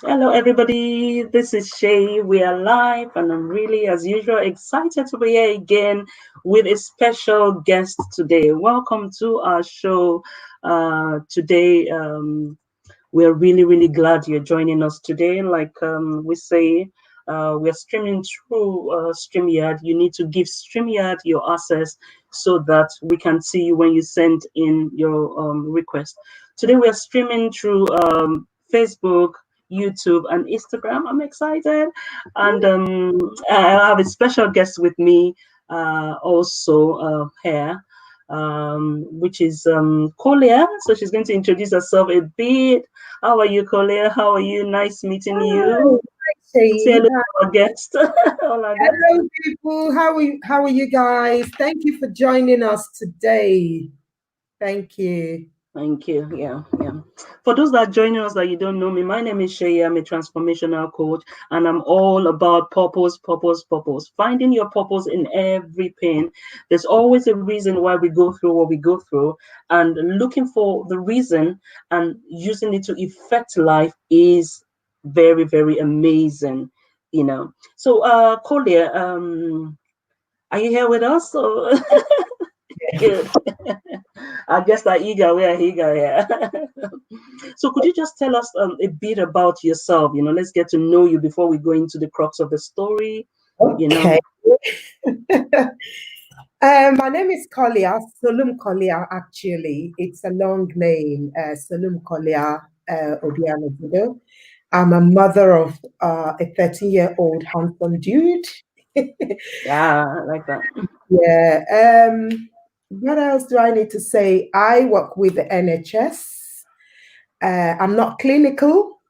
Hello, everybody. This is Seyi. We are live, and I'm really, as usual, excited to be here again with a special guest today. Welcome to our show today. We're really, really glad you're joining us today. Like we say, we're streaming through StreamYard. You need to give StreamYard your access so that we can see you when you send in your request. Today, we are streaming through Facebook, YouTube, and Instagram. I'm excited. And I have a special guest with me also here. Which is Kolia. So she's going to introduce herself a bit. How are you, Kolia? How are you? Nice meeting Hi, you. Say Seyi. hello to our guest. All our guests. Hello, people. How are you guys? Thank you for joining us today. Thank you. Thank you. Yeah, yeah. For those that are joining us that you don't know me, my name is Seyi. I'm a transformational coach, and I'm all about purpose, purpose, purpose. Finding your purpose in every pain. There's always a reason why we go through what we go through, and looking for the reason and using it to affect life is very, very amazing. So, Kolia, are you here with us? So good. I guess that eager, we are eager, yeah. So could you just tell us a bit about yourself? Let's get to know you before we go into the crux of the story. You know. Okay. My name is Kolia, SolumKolia, actually. It's a long name, SolumKolia Obianogido. I'm a mother of a 13-year-old handsome dude. Yeah, I like that. Yeah. What else do I need to say? I work with the NHS. I'm not clinical.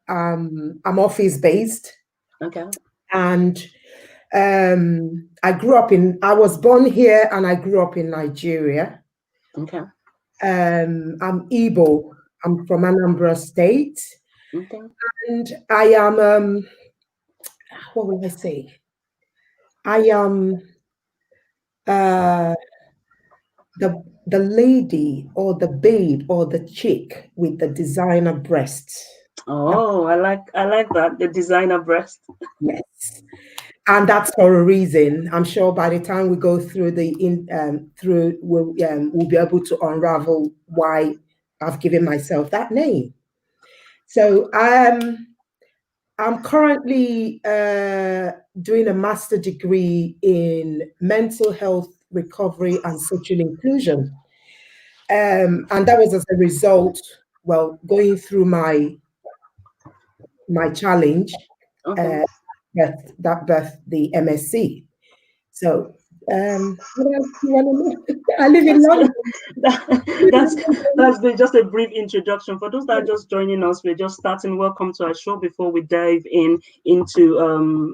I'm office based, Okay. and I was born here and I grew up in Nigeria. Okay. I'm Igbo. I'm from Anambra State, Okay. and I am, what will I say? I am uh, the lady or the babe or the chick with the designer breasts. Oh, I like that. The designer breast. Yes. And that's for a reason. I'm sure by the time we go through we'll be able to unravel why I've given myself that name. So I'm currently doing a master degree in mental health recovery and social inclusion, and that was as a result. Well, going through my challenge, Okay. uh, that birthed the MSc. So, what else do you want to know? I live in That's good. London. That's been just a brief introduction. For those that are just joining us, we're just starting. Welcome to our show. Before we dive into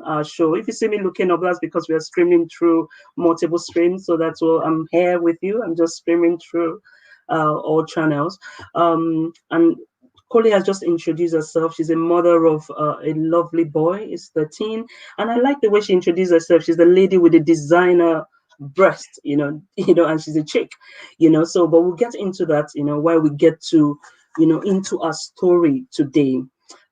our show, if you see me looking up, that's because we are streaming through multiple streams. So that's why I'm here with you. I'm just streaming through all channels. And Koli has just introduced herself. She's a mother of a lovely boy. He's 13, and I like the way she introduced herself. She's the lady with the designer breast, and she's a chick, so but we'll get into that, while we get to into our story today.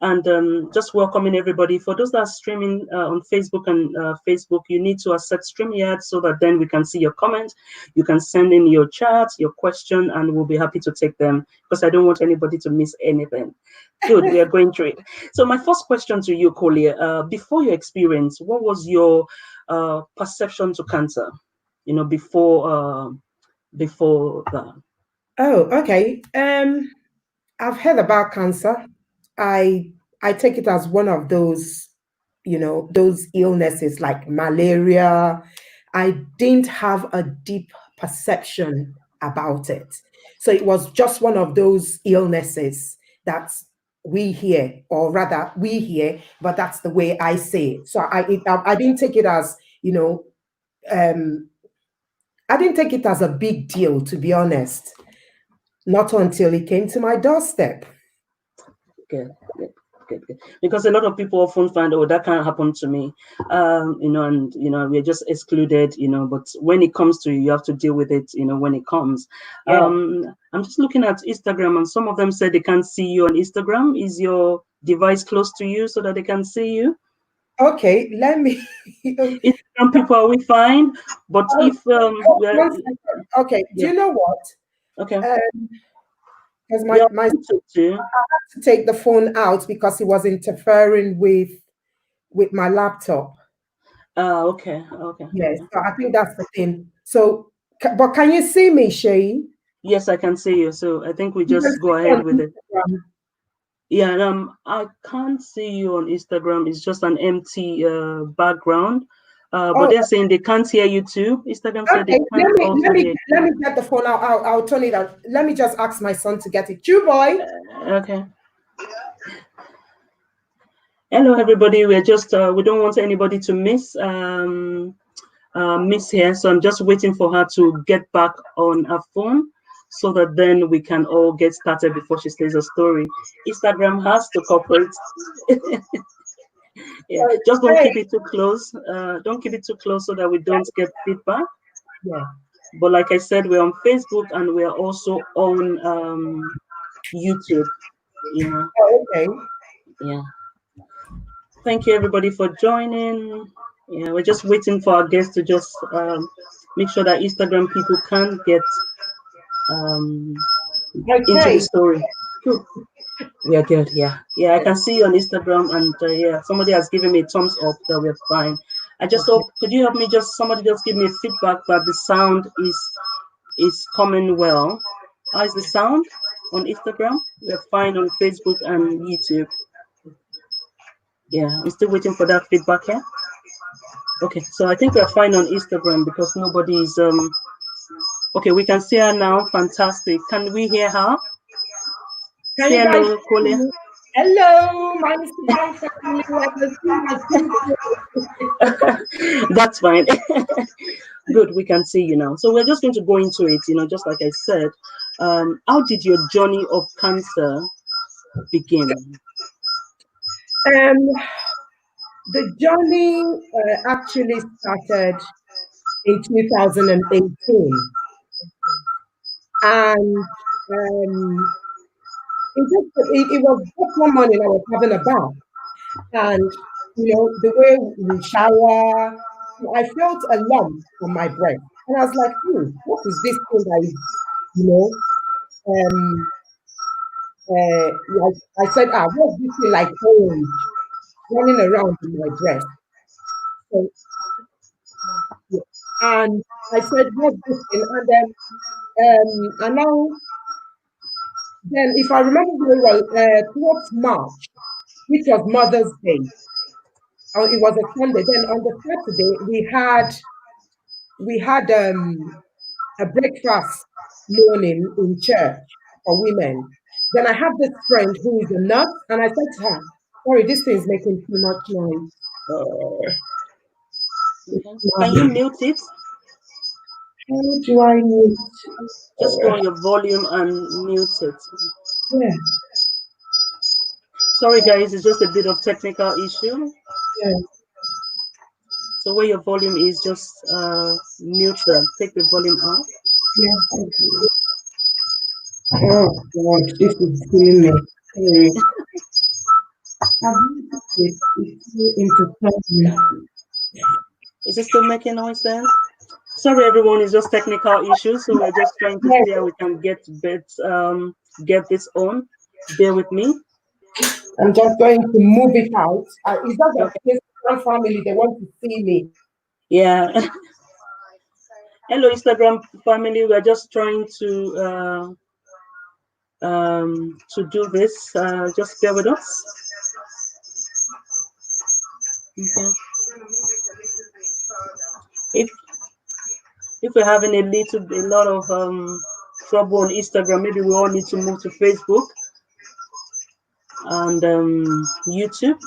And just welcoming everybody. For those that are streaming on Facebook and Facebook, you need to accept StreamYard so that then we can see your comment. You can send in your chat, your question, and we'll be happy to take them because I don't want anybody to miss anything. Good, we are going through it. So my first question to you, Kolia, before your experience, what was your perception to cancer? Before that. Oh, okay. I've heard about cancer. I take it as one of those, those illnesses like malaria. I didn't have a deep perception about it. So it was just one of those illnesses that we hear, or rather we hear, but that's the way I say it. So I didn't take it as, um, I didn't take it as a big deal, to be honest, not until it came to my doorstep. Good, good, good, good. Because a lot of people often find, oh, that can't happen to me, and we're just excluded, But when it comes to you, you have to deal with it, when it comes. Yeah. I'm just looking at Instagram, and some of them said they can't see you on Instagram. Is your device close to you so that they can see you? Okay, let me. Instagram people, are we fine? But if One second. Okay, do yeah, you know what? okay, Because we are my YouTube too. to take the phone out because it was interfering with my laptop. Okay, okay, Yes, okay. so I think that's the thing. So, but can you see me, Shay? Yes, I can see you. So I think we You can just go see me ahead on with it. Instagram. Yeah, I can't see you on Instagram. It's just an empty background. But Oh, they're saying they can't hear you too. Instagram said they okay. can't also hear Let you. me get the phone out. I'll turn it out. Let me just ask my son to get it. You boy. Okay. Hello, everybody. We're just we don't want anybody to miss here, so I'm just waiting for her to get back on her phone so that then we can all get started before she says a story. Instagram has to cooperate. Yeah, just don't Hey. keep it too close. Don't keep it too close so that we don't get feedback. Yeah. But like I said, we're on Facebook and we're also on YouTube. Yeah, Oh, okay. yeah. Thank you everybody for joining. Yeah, we're just waiting for our guests to just make sure that Instagram people can get um, into the Okay. story. Cool. We are good. Yeah, yeah. I can see you on Instagram, and yeah, somebody has given me a thumbs up that we're fine. I just Okay. hope. Could you help me? Just somebody just give me feedback that the sound is coming well. How is the sound on Instagram? We're fine on Facebook and YouTube. Yeah, I'm still waiting for that feedback here. Okay, so I think we're fine on Instagram because nobody is okay, we can see her now. Fantastic. Can we hear her? Can Say you guys hello, see Kolia. me? Hello, my Instagram family. I can see my people. That's fine. Good, we can see you now. So we're just going to go into it, just like I said. How did your journey of cancer begin? Um, the journey actually started in 2018, and it was just one morning I was having a bath, and the way we shower, I felt a lump on my breast, and I was like, what is this thing that is, you know, um, like I said, what's this thing like orange running around in my breast? So, yeah. And I said, what's this thing? And then, and now, then, if I remember very well, towards March, which was Mother's Day, it was a Sunday. Then on the Saturday, we had a breakfast morning in church for women. Then I have this friend who is a nurse, and I said to her, "Sorry, this thing is making too much noise. Can you mute it? How do I mute? Just go on your volume and mute it. Yeah, Sorry, guys, it's just a bit of technical issue. yeah, So where your volume is, just mute them. Take the volume out. yeah. Oh God, this is killing me. Sorry. It's into Is it still making noise then? Sorry, everyone. It's just technical issues, so we're just trying to yeah, see how we can get this on. Bear with me. I'm just going to move it out. It's not that Okay. this one family, they want to see me. Yeah. Hello, Instagram family. We're just trying to do this. Just bear with us. Okay. If if we're having a lot of trouble on Instagram, maybe we all need to move to Facebook and YouTube.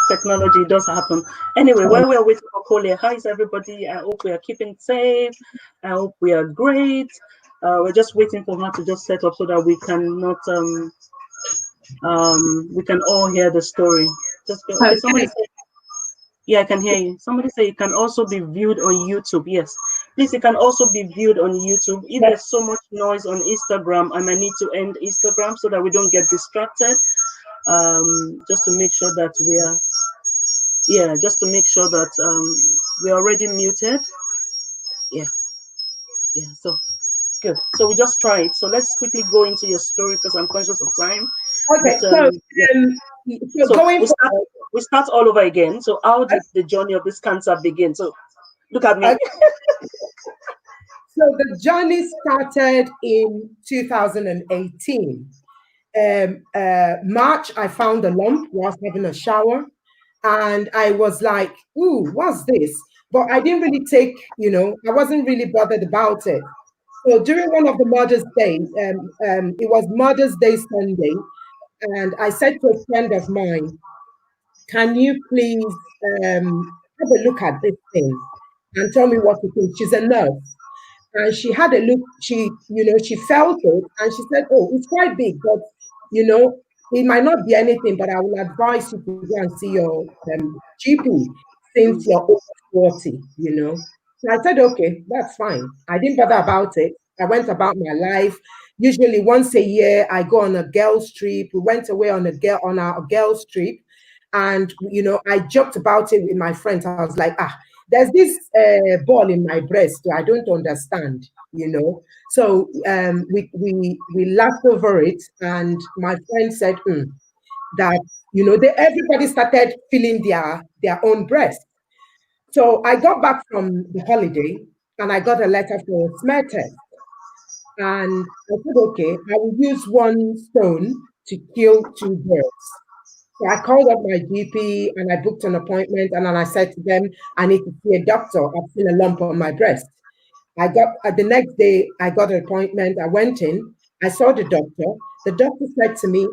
Technology does happen. Anyway, while we're waiting for Kolia, how is everybody? I hope we are keeping safe. I hope we are great. We're just waiting for her to just set up so that we can all hear the story. Just go. Okay, somebody Okay. say, yeah, I can hear you. Somebody say it can also be viewed on YouTube. Yes, Please, it can also be viewed on YouTube. If there's so much noise on Instagram, I might need to end Instagram so that we don't get distracted. Just to make sure that we are, yeah, just to make sure that we're already muted. Yeah, yeah. So good. So we just try it. So let's quickly go into your story because I'm conscious of time. Okay, But so yeah. so So going we start all over again. So how did the journey of this cancer begin? So look at me. so the journey started in 2018. March, I found a lump whilst having a shower, and I was like, "Ooh, what's this?" But I didn't really take, I wasn't really bothered about it. So during one of the Mother's Day, it was Mother's Day Sunday, and I said to a friend of mine, "Can you please have a look at this thing and tell me what you think?" She's a nurse, and she had a look. She felt it, and she said, "Oh, it's quite big, but you know, it might not be anything. But I will advise you to go and see your GP since you're over 40." So I said, "Okay, that's fine." I didn't bother about it. I went about my life. Usually, once a year, I go on a girls' trip. We went away on our girls' trip, and I joked about it with my friends. I was like, there's this ball in my breast. I don't understand. So we laughed over it, and my friend said that everybody started feeling their own breast. So I got back from the holiday, and I got a letter for a smear test, and I said, okay, I will use one stone to kill two birds. So I called up my GP and I booked an appointment, and then I said to them, I need to see a doctor. I've seen a lump on my breast. I got the next day, I got an appointment. I went in, I saw the doctor. The doctor said to me,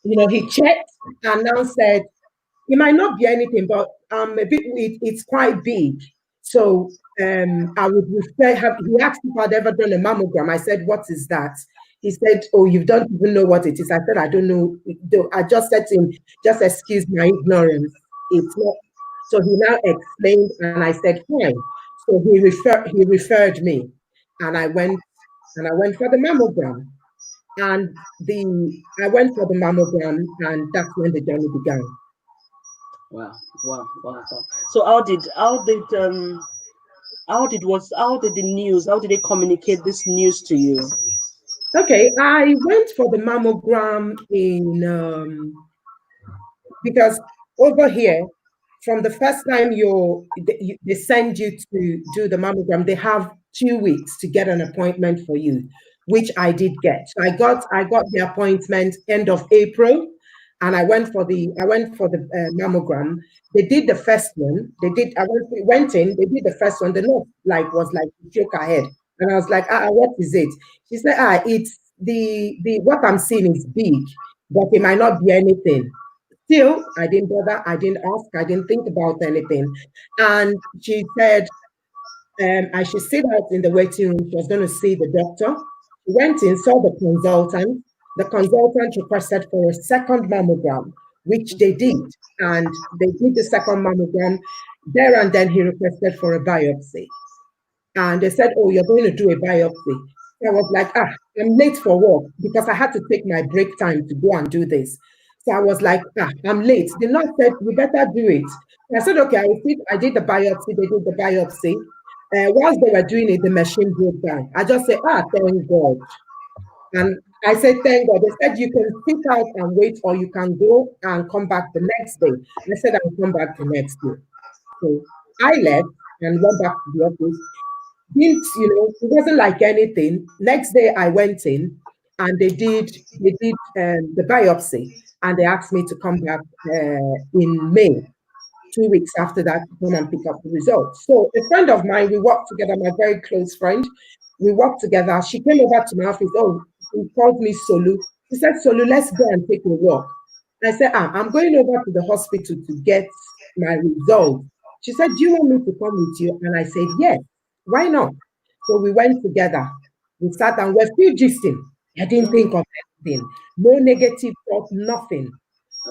he checked and now said, it might not be anything, but it's quite big. So I would refer he asked if I'd ever done a mammogram. I said, what is that? He said, oh, you don't even know what it is. I said, I don't know. I just said to him, just excuse my ignorance. It's not. So he now explained, and I said, fine. So he referred me, and I went for the mammogram. And I went for the mammogram, and that's when the journey began. Wow, wow, wow, wow. So how did they communicate this news to you? Okay, I went for the mammogram because over here, from the first time they send you to do the mammogram, they have 2 weeks to get an appointment for you, which I did get. So I got the appointment end of April, and I went for the mammogram. They did the first one. Went in. They did the first one. The nurse was like shook her head, and I was like, what is it? She said, it's the what I'm seeing is big, but it might not be anything. Still, I didn't bother. I didn't ask. I didn't think about anything. And she said I should sit out in the waiting room. She was going to see the doctor. She went in, saw the consultant. The consultant requested for a second mammogram, which they did. And they did the second mammogram. There and then he requested for a biopsy. And they said, oh, you're going to do a biopsy. So I was like, I'm late for work because I had to take my break time to go and do this. So I was like, I'm late. The nurse said, we better do it. I said, okay, I did the biopsy. They did the biopsy. Whilst they were doing it, the machine broke down. I just said, thank God. And I said, thank God. They said, you can sit out and wait, or you can go and come back the next day. I said, I'll come back the next day. So I left and went back to the office. It wasn't like anything. Next day I went in, and they did the biopsy, and they asked me to come back in May, 2 weeks after that, to come and pick up the results. So a friend of mine, we worked together, my very close friend, we worked together. She came over to my office. Oh, she called me Solu. She said, Solu, let's go and take a walk. I said, I'm going over to the hospital to get my results. She said, do you want me to come with you? And I said, yes, why not? So we went together. We sat and we're still gisting. I didn't think of anything. No negative thought, nothing.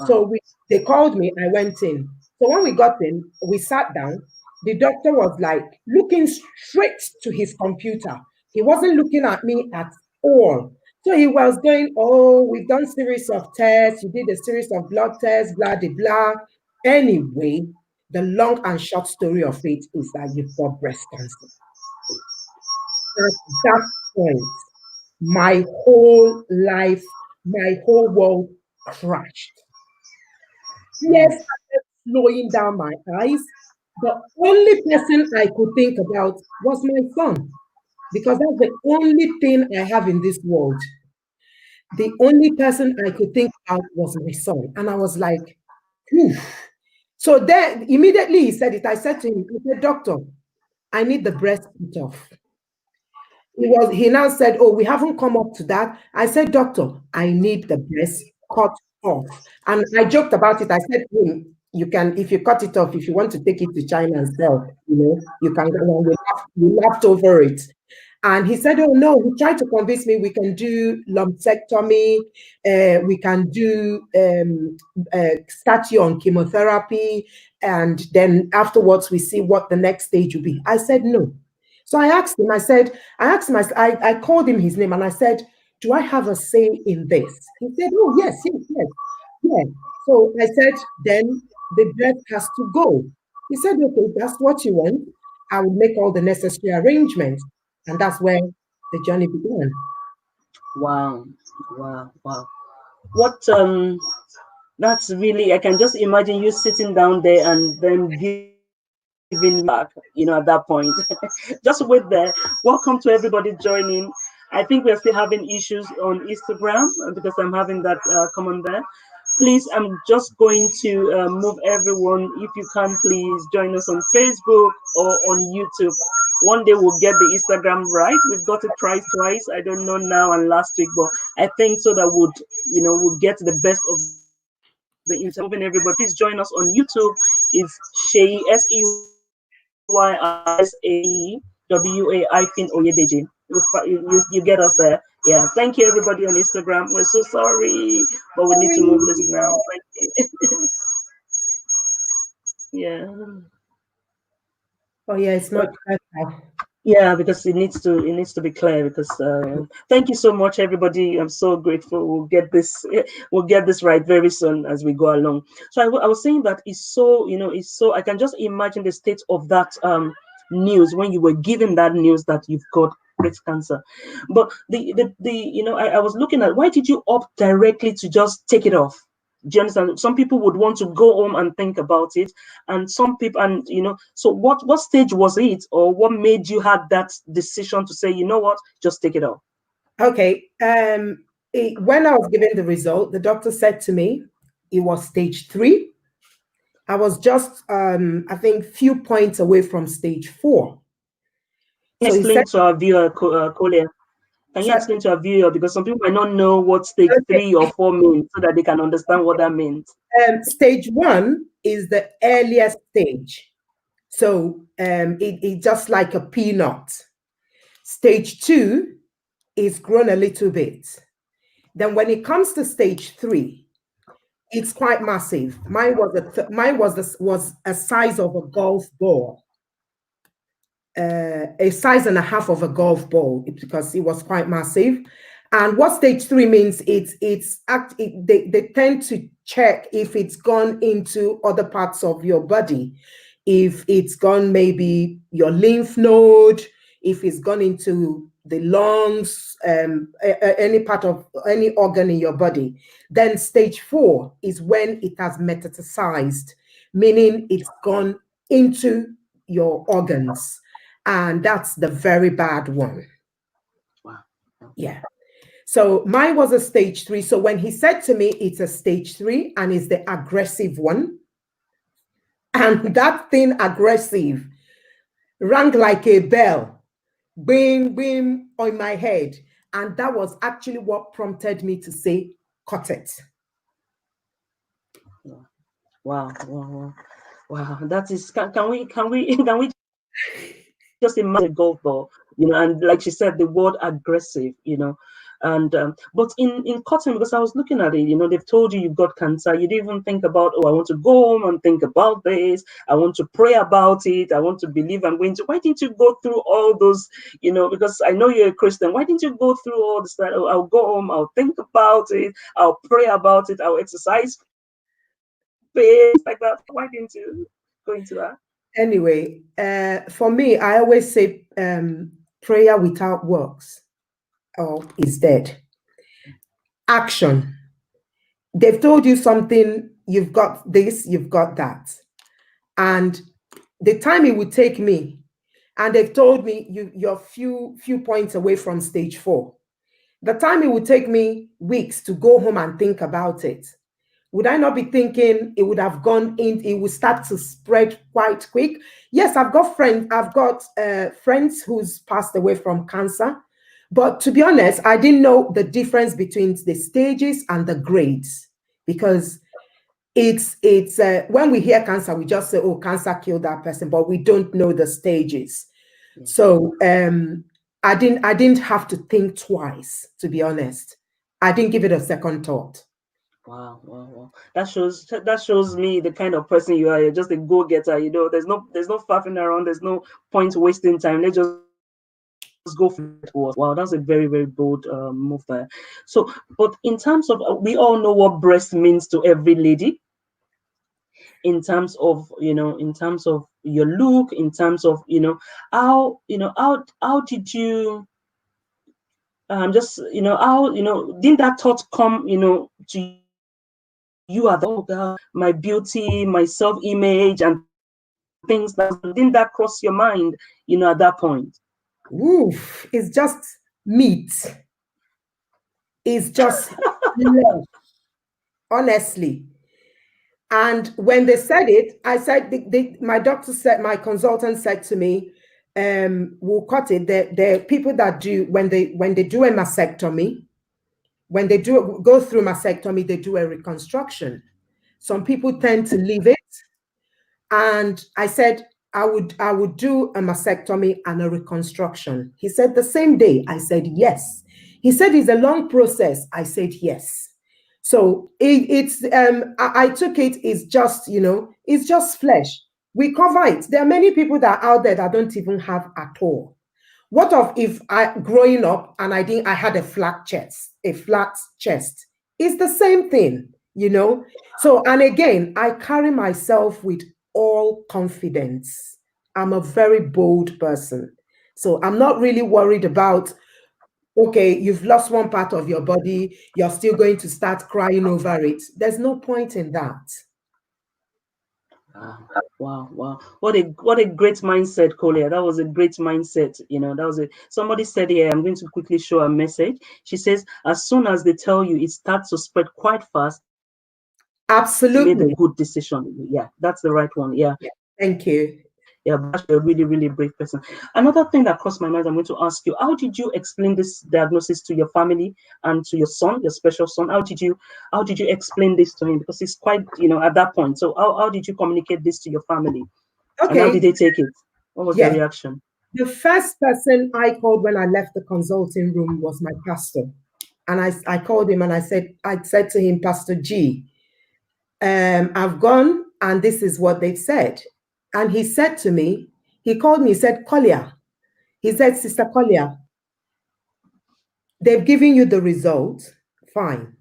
So they called me, I went in. So when we got in, we sat down. The doctor was like looking straight to his computer. He wasn't looking at me at all. So he was going, oh, we've done series of tests. You did a series of blood tests, blah, blah, blah. Anyway, the long and short story of it is that you've got breast cancer. At that point, my whole life, my whole world crashed. Tears started flowing down my eyes. The only person I could think about was my son, because that's the only thing I have in this world. The only person I could think about was my son. And I was like, "Phew." So then immediately he said it. I said to him, I said, Doctor, I need the breast cut off. He now said, oh, we haven't come up to that. I said, Doctor, I need the breast cut off. And I joked about it. I said to him, you can, if you cut it off, if you want to take it to China and sell, you can go on. We laughed over it. And he said, oh, no, he tried to convince me we can do lumpectomy, we can do start you on chemotherapy, and then afterwards we see what the next stage will be. I said, no. So I asked him, I called him his name and I said, do I have a say in this? He said, oh, yes, yes, yes. Yeah. So I said, then the breast has to go. He said, okay, that's what you want. I will make all the necessary arrangements. And that's where the journey began. Wow, wow, wow. What that's really, I can just imagine you sitting down there and then giving back, at that point. Just wait there. Welcome to everybody joining. I think we're still having issues on Instagram because I'm having that comment there. Please, I'm just going to move everyone. If you can, please join us on Facebook or on YouTube. One day we'll get the Instagram right. We've got it twice. I don't know now and last week, but I think so that would, we'll get the best of the internet. Moving everybody. Please join us on YouTube. It's Seyi, Seyi-Oyedeji. You get us there. Yeah. Thank you, everybody on Instagram. We're so sorry, but we need to move this now. Thank you. Yeah. Oh, yeah, it's much better. Yeah, because it needs to be clear. Because thank you so much, everybody. I'm so grateful. We'll get this right very soon as we go along. So I was saying that it's so I can just imagine the state of that news when you were given that news that you've got breast cancer. But I was looking at, why did you opt directly to just take it off? Do you understand? Some people would want to go home and think about it, and some people, and so what stage was it, or what made you have that decision to say, you know what, just take it off? Okay. When I was given the result, the doctor said to me it was stage 3. I was just, I think, few points away from stage 4. So he said, Explain to our viewer, Kolia. Can you so, explain to our viewer, because some people might not know what stage okay, 3 or 4 means, so that they can understand what that means? stage 1 is the earliest stage. So it's just like a peanut. Stage 2 is grown a little bit. Then when it comes to stage 3, it's quite massive. Mine was a size of a golf ball, a size and a half of a golf ball, because it was quite massive. And what stage 3 means, they tend to check if it's gone into other parts of your body, if it's gone maybe your lymph node, if it's gone into the lungs, any part of any organ in your body. Then stage 4 is when it has metastasized, meaning it's gone into your organs. And that's the very bad one. Wow. Yeah. So mine was a stage 3. So when he said to me, it's a stage 3 and it's the aggressive one, and that thing aggressive rang like a bell, bing, bing, on my head. And that was actually what prompted me to say, cut it. Wow, wow, wow, wow. That is, can we just imagine a golf ball, and like she said, the word aggressive, And but in cotton, because I was looking at it, they've told you you've got cancer. You didn't even think about, oh, I want to go home and think about this. I want to pray about it. I want to believe I'm going to. Why didn't you go through all those? Because I know you're a Christian. Why didn't you go through all this? Oh, I'll go home. I'll think about it. I'll pray about it. I'll exercise faith like that. Why didn't you go into that? Anyway, for me, I always say prayer without works is dead. Action. They've told you something, you've got this, you've got that. And the time it would take me, and they've told me you're few points away from stage 4. The time it would take me weeks to go home and think about it, would I not be thinking it would have gone in, it would start to spread quite quick? Yes, I've got friends who's passed away from cancer, but to be honest, I didn't know the difference between the stages and the grades, because it's when we hear cancer, we just say, oh, cancer killed that person, but we don't know the stages. Yeah. So I didn't have to think twice, to be honest. I didn't give it a second thought. Wow. That shows me the kind of person you are. You're just a go-getter, there's no faffing around, there's no point wasting time. Let's just go for it. Wow, that's a very, very bold move there. So, but in terms of, we all know what breast means to every lady, in terms of your look, in terms of how did you just how didn't that thought come to you at oh God, my beauty, my self-image and things didn't that cross your mind at that point? Oof, it's just meat. It's just love, honestly. And when they said it, I said, my doctor said, my consultant said to me, we'll cut it. There are people that do, when they do a mastectomy, when they go through mastectomy, they do a reconstruction. Some people tend to leave it. And I said, I would do a mastectomy and a reconstruction. He said the same day. I said, yes. He said it's a long process. I said, yes. So I took it, it's just, it's just flesh. We cover it. There are many people that are out there that don't even have at all. What if growing up and I had a flat chest? It's the same thing, So, and again, I carry myself with all confidence. I'm a very bold person. So I'm not really worried about, okay, you've lost one part of your body, you're still going to start crying over it. There's no point in that. Wow. What a great mindset, Kolia. That was a great mindset. That was somebody said here, I'm going to quickly show a message. She says, as soon as they tell you it starts to spread quite fast. Absolutely. Made a good decision. Yeah, that's the right one. Yeah. Thank you. Yeah, but you're a really, really brave person. Another thing that crossed my mind, I'm going to ask you, how did you explain this diagnosis to your family and to your son, your special son? How did you explain this to him? Because he's quite, at that point. So how did you communicate this to your family? Okay. And how did they take it? What was their reaction? The first person I called when I left the consulting room was my pastor. And I called him and I said to him, Pastor G, I've gone and this is what they've said. And he said to me, he called me, he said, Kolia. He said, Sister Kolia, they've given you the result, fine.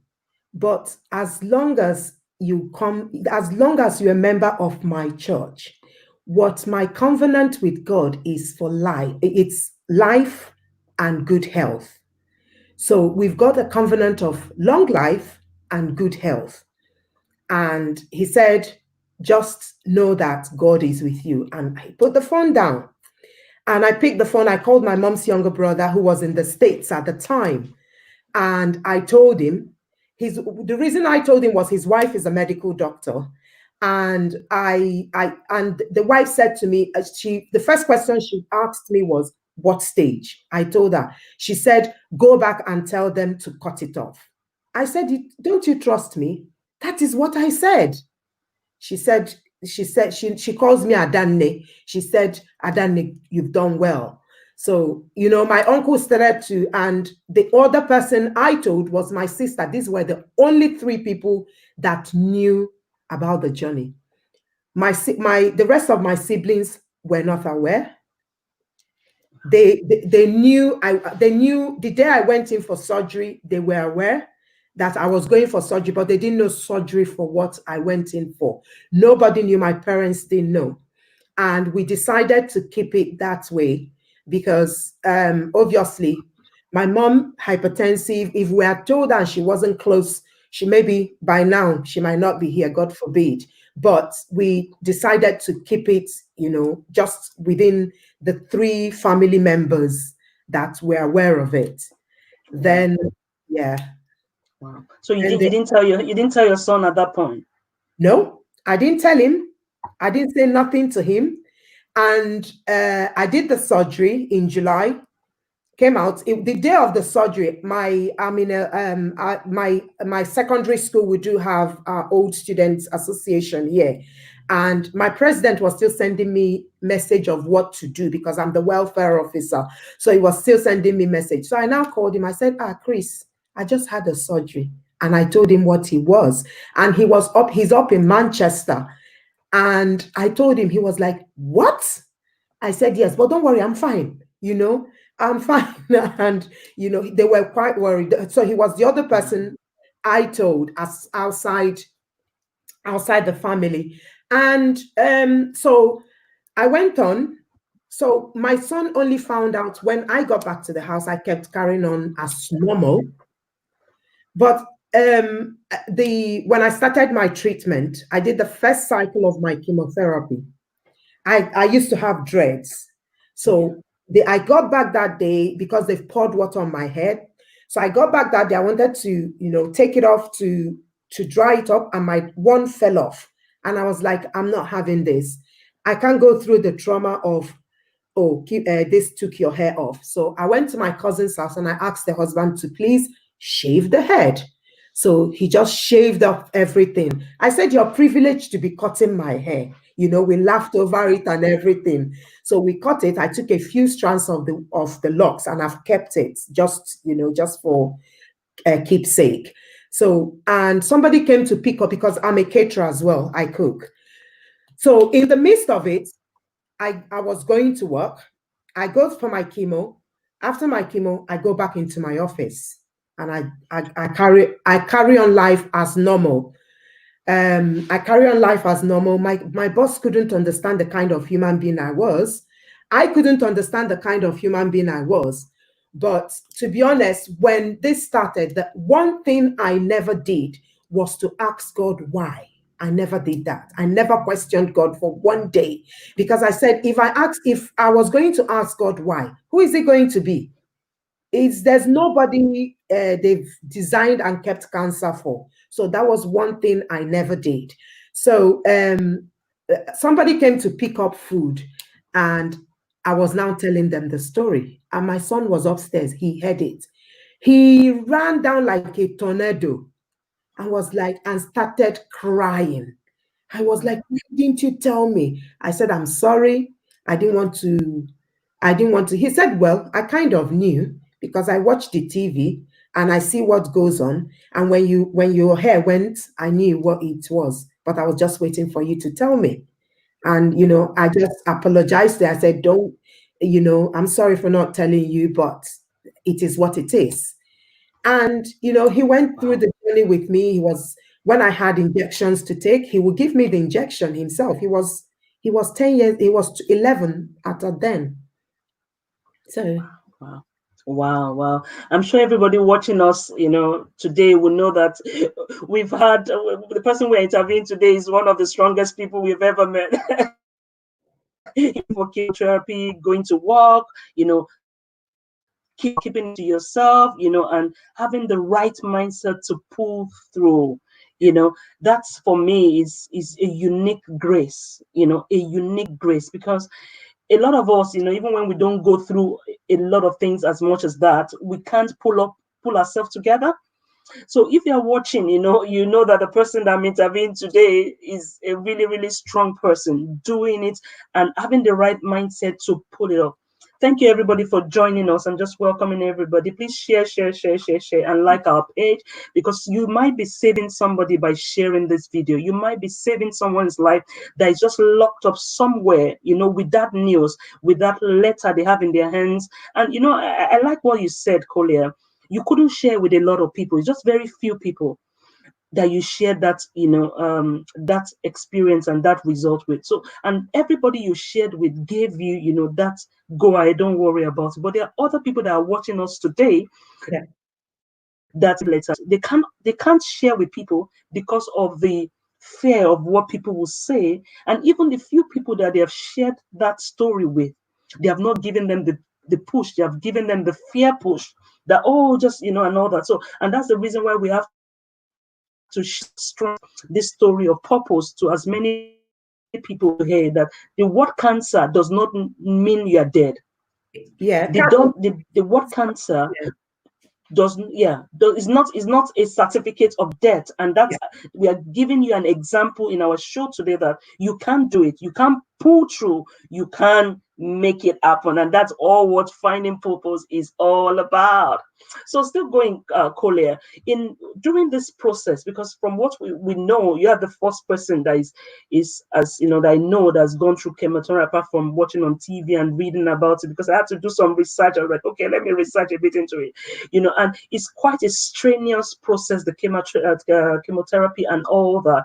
But as long as you're a member of my church, what my covenant with God is for life, it's life and good health. So we've got a covenant of long life and good health. And he said, just know that God is with you. And I put the phone down and I picked the phone. I called my mom's younger brother who was in the States at the time. And I told him, the reason I told him was his wife is a medical doctor. And and the wife said to me, the first question she asked me was, what stage? I told her. She said, go back and tell them to cut it off. I said, don't you trust me? That is what I said. She calls me Adanne. She said, Adanne, you've done well. So, my uncle started to, and the other person I told was my sister. These were the only three people that knew about the journey. The rest of my siblings were not aware. They knew the day I went in for surgery, they were aware that I was going for surgery, but they didn't know surgery for what I went in for. Nobody knew. My parents didn't know. And we decided to keep it that way because obviously my mom, hypertensive, if we had told her and she wasn't close, she maybe by now she might not be here, God forbid. But we decided to keep it, just within the three family members that were aware of it. Then, yeah. Wow. So And you didn't tell your son at that point? No, I didn't tell him. I didn't say nothing to him. And I did the surgery in July. Came out the day of the surgery. My secondary school, we do have our old students association here, and my president was still sending me message of what to do because I'm the welfare officer. So he was still sending me message. So I now called him. I said, Chris, I just had a surgery, and I told him what he was, and he's up in Manchester, and I told him. He was like, what? I said, yes, but don't worry, I'm fine. I'm fine. And, they were quite worried. So he was the other person I told as outside the family. And so I went on. So my son only found out when I got back to the house. I kept carrying on as normal. But when I started my treatment, I did the first cycle of my chemotherapy. I used to have dreads. So I got back that day because they've poured water on my head. So I got back that day. I wanted to, take it off to dry it up, and my one fell off. And I was like, I'm not having this. I can't go through the trauma of, this took your hair off. So I went to my cousin's house and I asked the husband to please shave the head. So he just shaved off everything. I said, you're privileged to be cutting my hair. We laughed over it and everything. So we cut it. I took a few strands of the locks and I've kept it just for keepsake. So, and somebody came to pick up because I'm a caterer as well. I cook. So in the midst of it, I was going to work. I go for my chemo. After my chemo, I go back into my office and I carry on life as normal. I carry on life as normal. My boss couldn't understand the kind of human being I was. I couldn't understand the kind of human being I was. But to be honest, when this started, the one thing I never did was to ask God why. I never did that. I never questioned God for one day because I said, if I was going to ask God why, who is it going to be? There's nobody they've designed and kept cancer for. So that was one thing I never did. So somebody came to pick up food and I was now telling them the story. And my son was upstairs. He heard it. He ran down like a tornado and started crying. I was like, why didn't you tell me? I said, I'm sorry. I didn't want to. He said, well, I kind of knew because I watched the TV and I see what goes on. And when your hair went, I knew what it was, but I was just waiting for you to tell me. And, I just apologized. I said, don't, I'm sorry for not telling you, but it is what it is. And, he went through the journey with me. When I had injections to take, he would give me the injection himself. He was 10 years, he was 11 at then. So Wow. I'm sure everybody watching us, today will know that we've had the person we're interviewing today is one of the strongest people we've ever met. For chemotherapy, going to work, keeping it to yourself, and having the right mindset to pull through. That's for me is a unique grace, a unique grace, because a lot of us, even when we don't go through a lot of things as much as that, we can't pull ourselves together. So if you're watching, you know that the person that I'm interviewing today is a really, really strong person doing it and having the right mindset to pull it up. Thank you, everybody, for joining us. I'm just welcoming everybody. Please share, and like our page, because you might be saving somebody by sharing this video. You might be saving someone's life that is just locked up somewhere, with that news, with that letter they have in their hands. And, I like what you said, Kolia. You couldn't share with a lot of people. It's just very few people that you share that that experience and that result with. So, and everybody you shared with gave you that go ahead, don't worry about it. But there are other people that are watching us today, Yeah. that letters they can't share with people because of the fear of what people will say. And even the few people that they have shared that story with, they have not given them the push. They have given them the fear push, that, oh, just and all that. So, and that's the reason why we have to stress this story of purpose to as many people here, that the word cancer does not mean you are dead. Yeah. The word cancer doesn't, it's not a certificate of death. And that's, Yeah. we are giving you an example in our show today that you can do it, you can pull through, you can make it happen. And that's all what finding purpose is all about. So still going, Kolia, in during this process, because from what we know, you are the first person that is as that I know that's gone through chemotherapy, apart from watching on TV and reading about it, because I had to do some research. I was like, okay, let me research a bit into it, and it's quite a strenuous process, the chemotherapy and all that.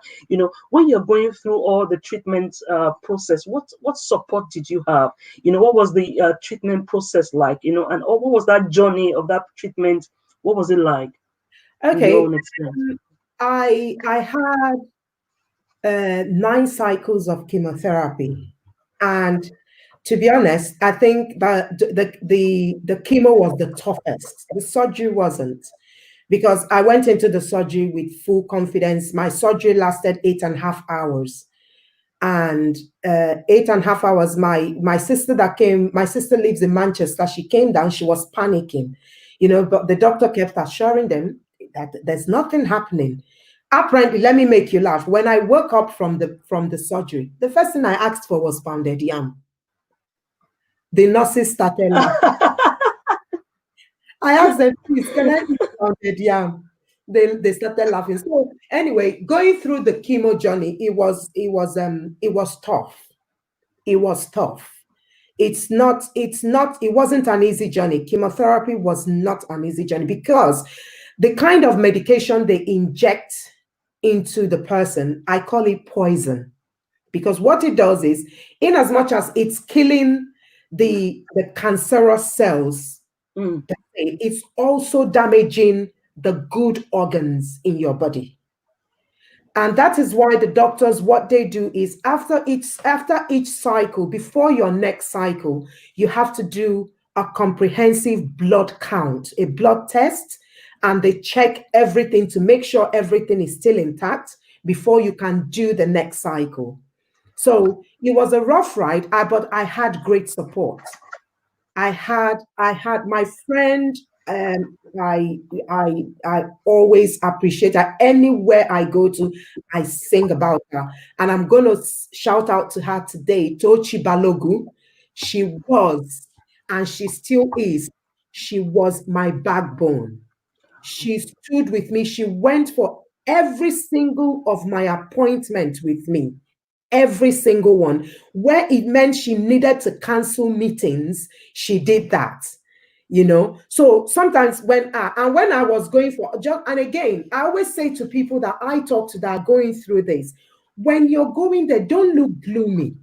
When you're going through all the treatment process, what support did you have? What was the treatment process like? And what was that journey of that treatment? What was it like in your Okay. own experience? I had 9 cycles of chemotherapy, and to be honest, I think that the chemo was the toughest. The surgery wasn't, because I went into the surgery with full confidence. My surgery lasted 8.5 hours. And 8.5 hours, my sister my sister lives in Manchester. She came down, she was panicking, but the doctor kept assuring them that there's nothing happening. Apparently, let me make you laugh. When I woke up from the surgery, the first thing I asked for was pounded yam. The nurses started laughing. I asked them, please, can I eat pounded yam? They started laughing. So anyway, going through the chemo journey, it was tough. It was tough. It wasn't an easy journey. Chemotherapy was not an easy journey, because the kind of medication they inject into the person, I call it poison. Because what it does is, in as much as it's killing the cancerous cells, it's also damaging the good organs in your body. And that is why the doctors, what they do is, after each cycle, before your next cycle, you have to do a comprehensive blood count, a blood test, and they check everything to make sure everything is still intact before you can do the next cycle. So it was a rough ride, but I had great support. I had my friend. I always appreciate her. Anywhere I go to, I sing about her, and I'm going to shout out to her today, Tochi Balogu. She was, and she still is. She was my backbone. She stood with me. She went for every single of my appointment with me, every single one. Where it meant she needed to cancel meetings, she did that. So sometimes when I was going for a job, and again, I always say to people that I talk to that are going through this, when you're going there, don't look gloomy.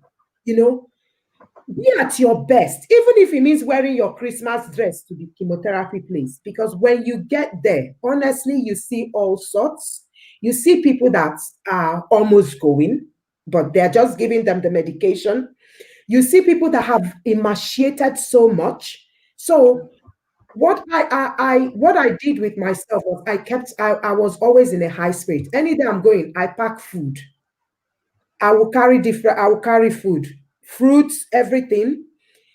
Be at your best, even if it means wearing your Christmas dress to the chemotherapy place. Because when you get there, honestly, you see all sorts. You see people that are almost going, but they're just giving them the medication. You see people that have emaciated so much. So what I did with myself was, I was always in a high spirit. Any day I'm going, I pack food. I will carry food, fruits, everything,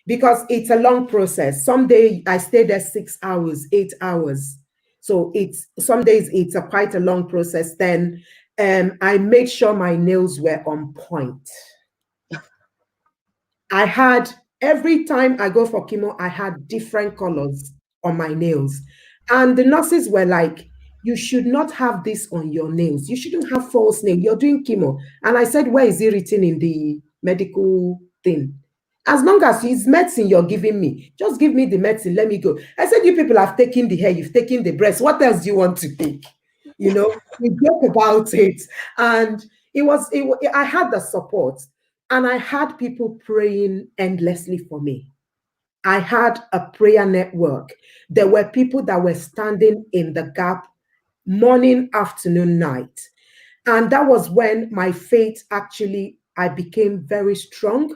because it's a long process. Some day I stay there 6 hours, 8 hours. So some days it's quite a long process. Then I made sure my nails were on point. I had Every time I go for chemo, I had different colors on my nails. And the nurses were like, you should not have this on your nails. You shouldn't have false nail. You're doing chemo. And I said, where is it written in the medical thing? As long as it's medicine you're giving me, just give me the medicine. Let me go. I said, you people have taken the hair, you've taken the breast. What else do you want to take? We joke about it. And I had the support. And I had people praying endlessly for me. I had a prayer network. There were people that were standing in the gap morning, afternoon, night. And that was when my faith actually, I became very strong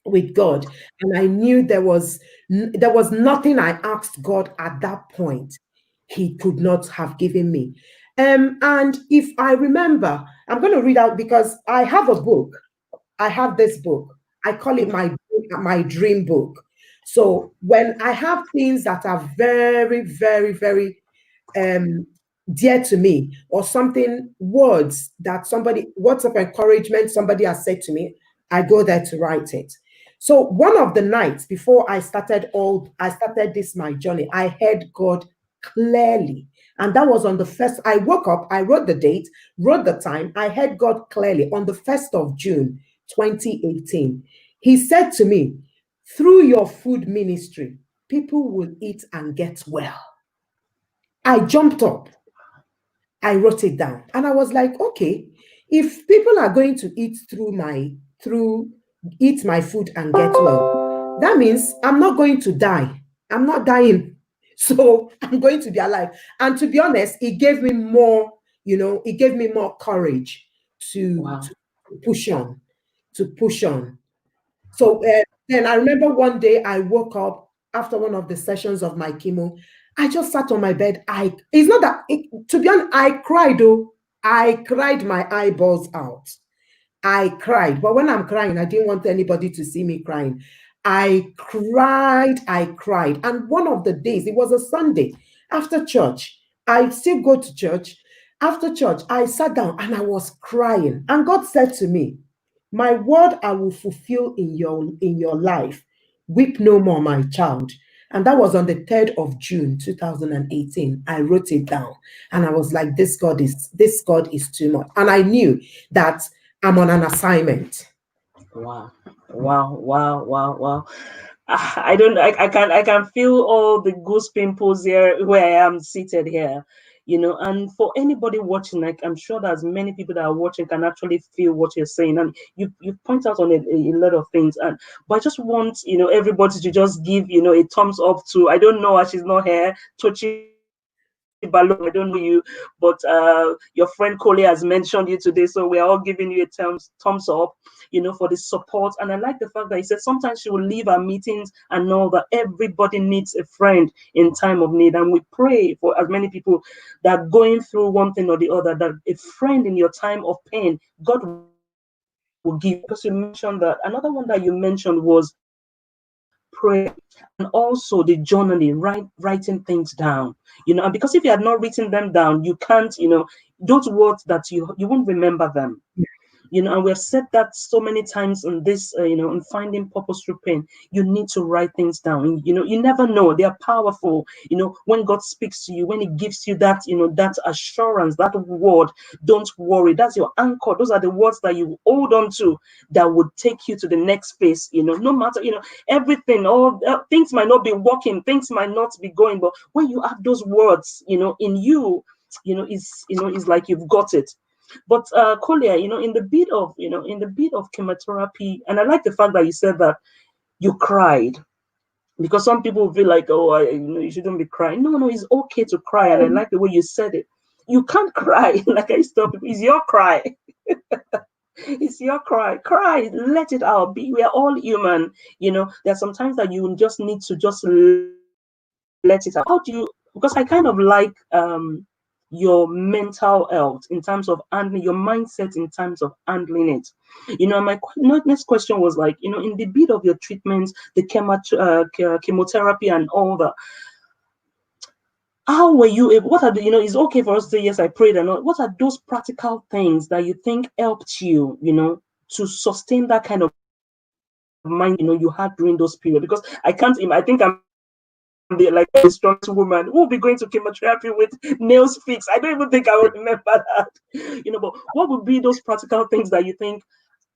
with God. And I knew there was nothing I asked God at that point he could not have given me. And if I remember, I'm going to read out because I have a book. I have this book. I call it my dream book. So when I have things that are very, very, very um, dear to me, or something, words of encouragement somebody has said to me, I go there to write it. So one of the nights before I started this my journey, I heard God clearly. And that was on the first, I woke up, I wrote the date, wrote the time. I heard God clearly on the 1st of June, 2018. He said to me, through your food ministry, people will eat and get well. I jumped up. I wrote it down. And I was like, okay, if people are going to through eat my food and get well, that means I'm not going to die. I'm not dying. So I'm going to be alive. And to be honest, it gave me more courage to, Wow. to push on, to push on. So then I remember one day I woke up after one of the sessions of my chemo. I just sat on my bed. It's not that, to be honest, I cried, though. I cried my eyeballs out. I cried. But when I'm crying, I didn't want anybody to see me crying. I cried, I cried. And one of the days, it was a Sunday after church. I still go to church. After church, I sat down and I was crying. And God said to me, my word I will fulfill in your life. Weep no more, my child. And that was on the 3rd of June, 2018. I wrote it down. And I was like, this God is too much. And I knew that I'm on an assignment. Wow. Wow. Wow. Wow. Wow. I don't I can feel all the goose pimples here where I am seated here, and for anybody watching, like I'm sure that as many people that are watching can actually feel what you're saying. And you point out on a lot of things. But I just want, everybody to just give, a thumbs up to, I don't know why she's not here, Tochi Balong, I don't know you, but your friend Kole has mentioned you today. So we are all giving you a thumbs up, for the support. And I like the fact that he said sometimes she will leave our meetings and know that everybody needs a friend in time of need. And we pray for as many people that are going through one thing or the other, that a friend in your time of pain, God will give you. Because you mentioned that. Another one that you mentioned was prayer, and also the journaling, writing things down. And because if you had not written them down, you can't, those words that you won't remember them. And we have said that so many times in this, in finding purpose through pain. You need to write things down. You never know, they are powerful. When God speaks to you, when he gives you that, that assurance, that word, don't worry, that's your anchor. Those are the words that you hold on to, that would take you to the next phase. No matter, everything, all things might not be working, things might not be going, but when you have those words, in you, it's like you've got it. But Kolia, in the bit of chemotherapy, and I like the fact that you said that you cried, because some people feel like, oh, you shouldn't be crying. No, no, it's okay to cry, and I like the way you said it. You can't cry. Like I stop people. It's your cry. It's your cry. Cry. Let it out. We are all human. There's sometimes that you just need to just let it out. How do you? Because I kind of like your mental health in terms of handling your mindset, in terms of handling it. My next question was like, in the bit of your treatments, the chemotherapy and all that, how were you able, what are the, it's okay for us to say, yes, I prayed and all. What are those practical things that you think helped you, to sustain that kind of mind, you had during those periods? Because I can't I think I'm the strongest woman who will be going to chemotherapy with nails fixed. I don't even think I will remember that. But what would be those practical things that you think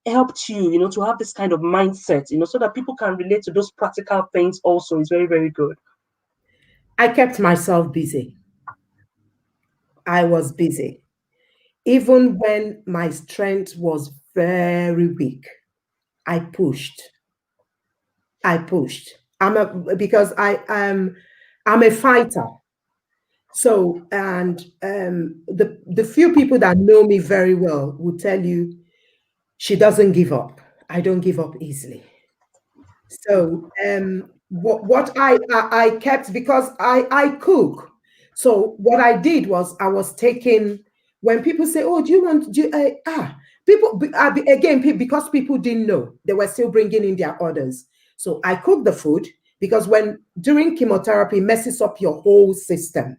helped you, to have this kind of mindset, so that people can relate to those practical things also is very, very good. I kept myself busy. I was busy. Even when my strength was very weak, I pushed. I pushed. Because I'm a fighter. So, and the few people that know me very well will tell you she doesn't give up. I don't give up easily. So what I kept, because I cook. So what I did was I was taking, when people say, oh, do you want, people, again, because people didn't know, they were still bringing in their orders. So I cooked the food, because when during chemotherapy, it messes up your whole system.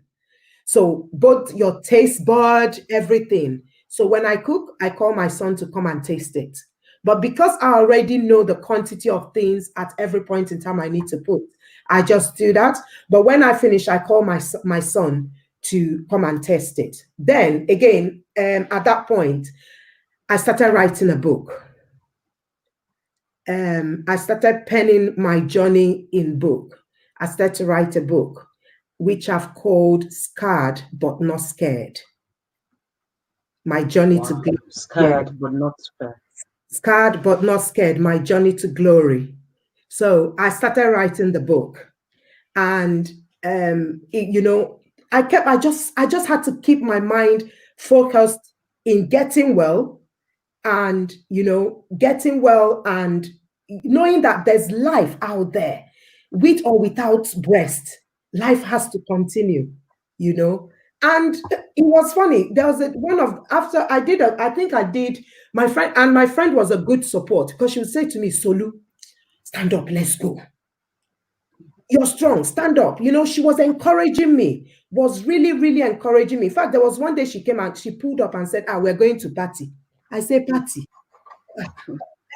So both your taste bud, everything. So when I cook, I call my son to come and taste it. But because I already know the quantity of things at every point in time I need to put, I just do that. But when I finish, I call my son to come and test it. Then again, at that point, I started writing a book. I started penning my journey in book. I started to write a book, which I've called Scarred But Not Scared. My journey to glory. Scared but not scared. Scarred But Not Scared, my journey to glory. So I started writing the book, and I just had to keep my mind focused in getting well, and knowing that there's life out there, with or without breast. Life has to continue, you know. And it was funny. There was one of after I did I think I did my friend was a good support, because she would say to me, Solu, stand up, let's go. You're strong, stand up. She was encouraging me, was really, really encouraging me. In fact, there was one day she came and she pulled up and said, we're going to party. I said, party? I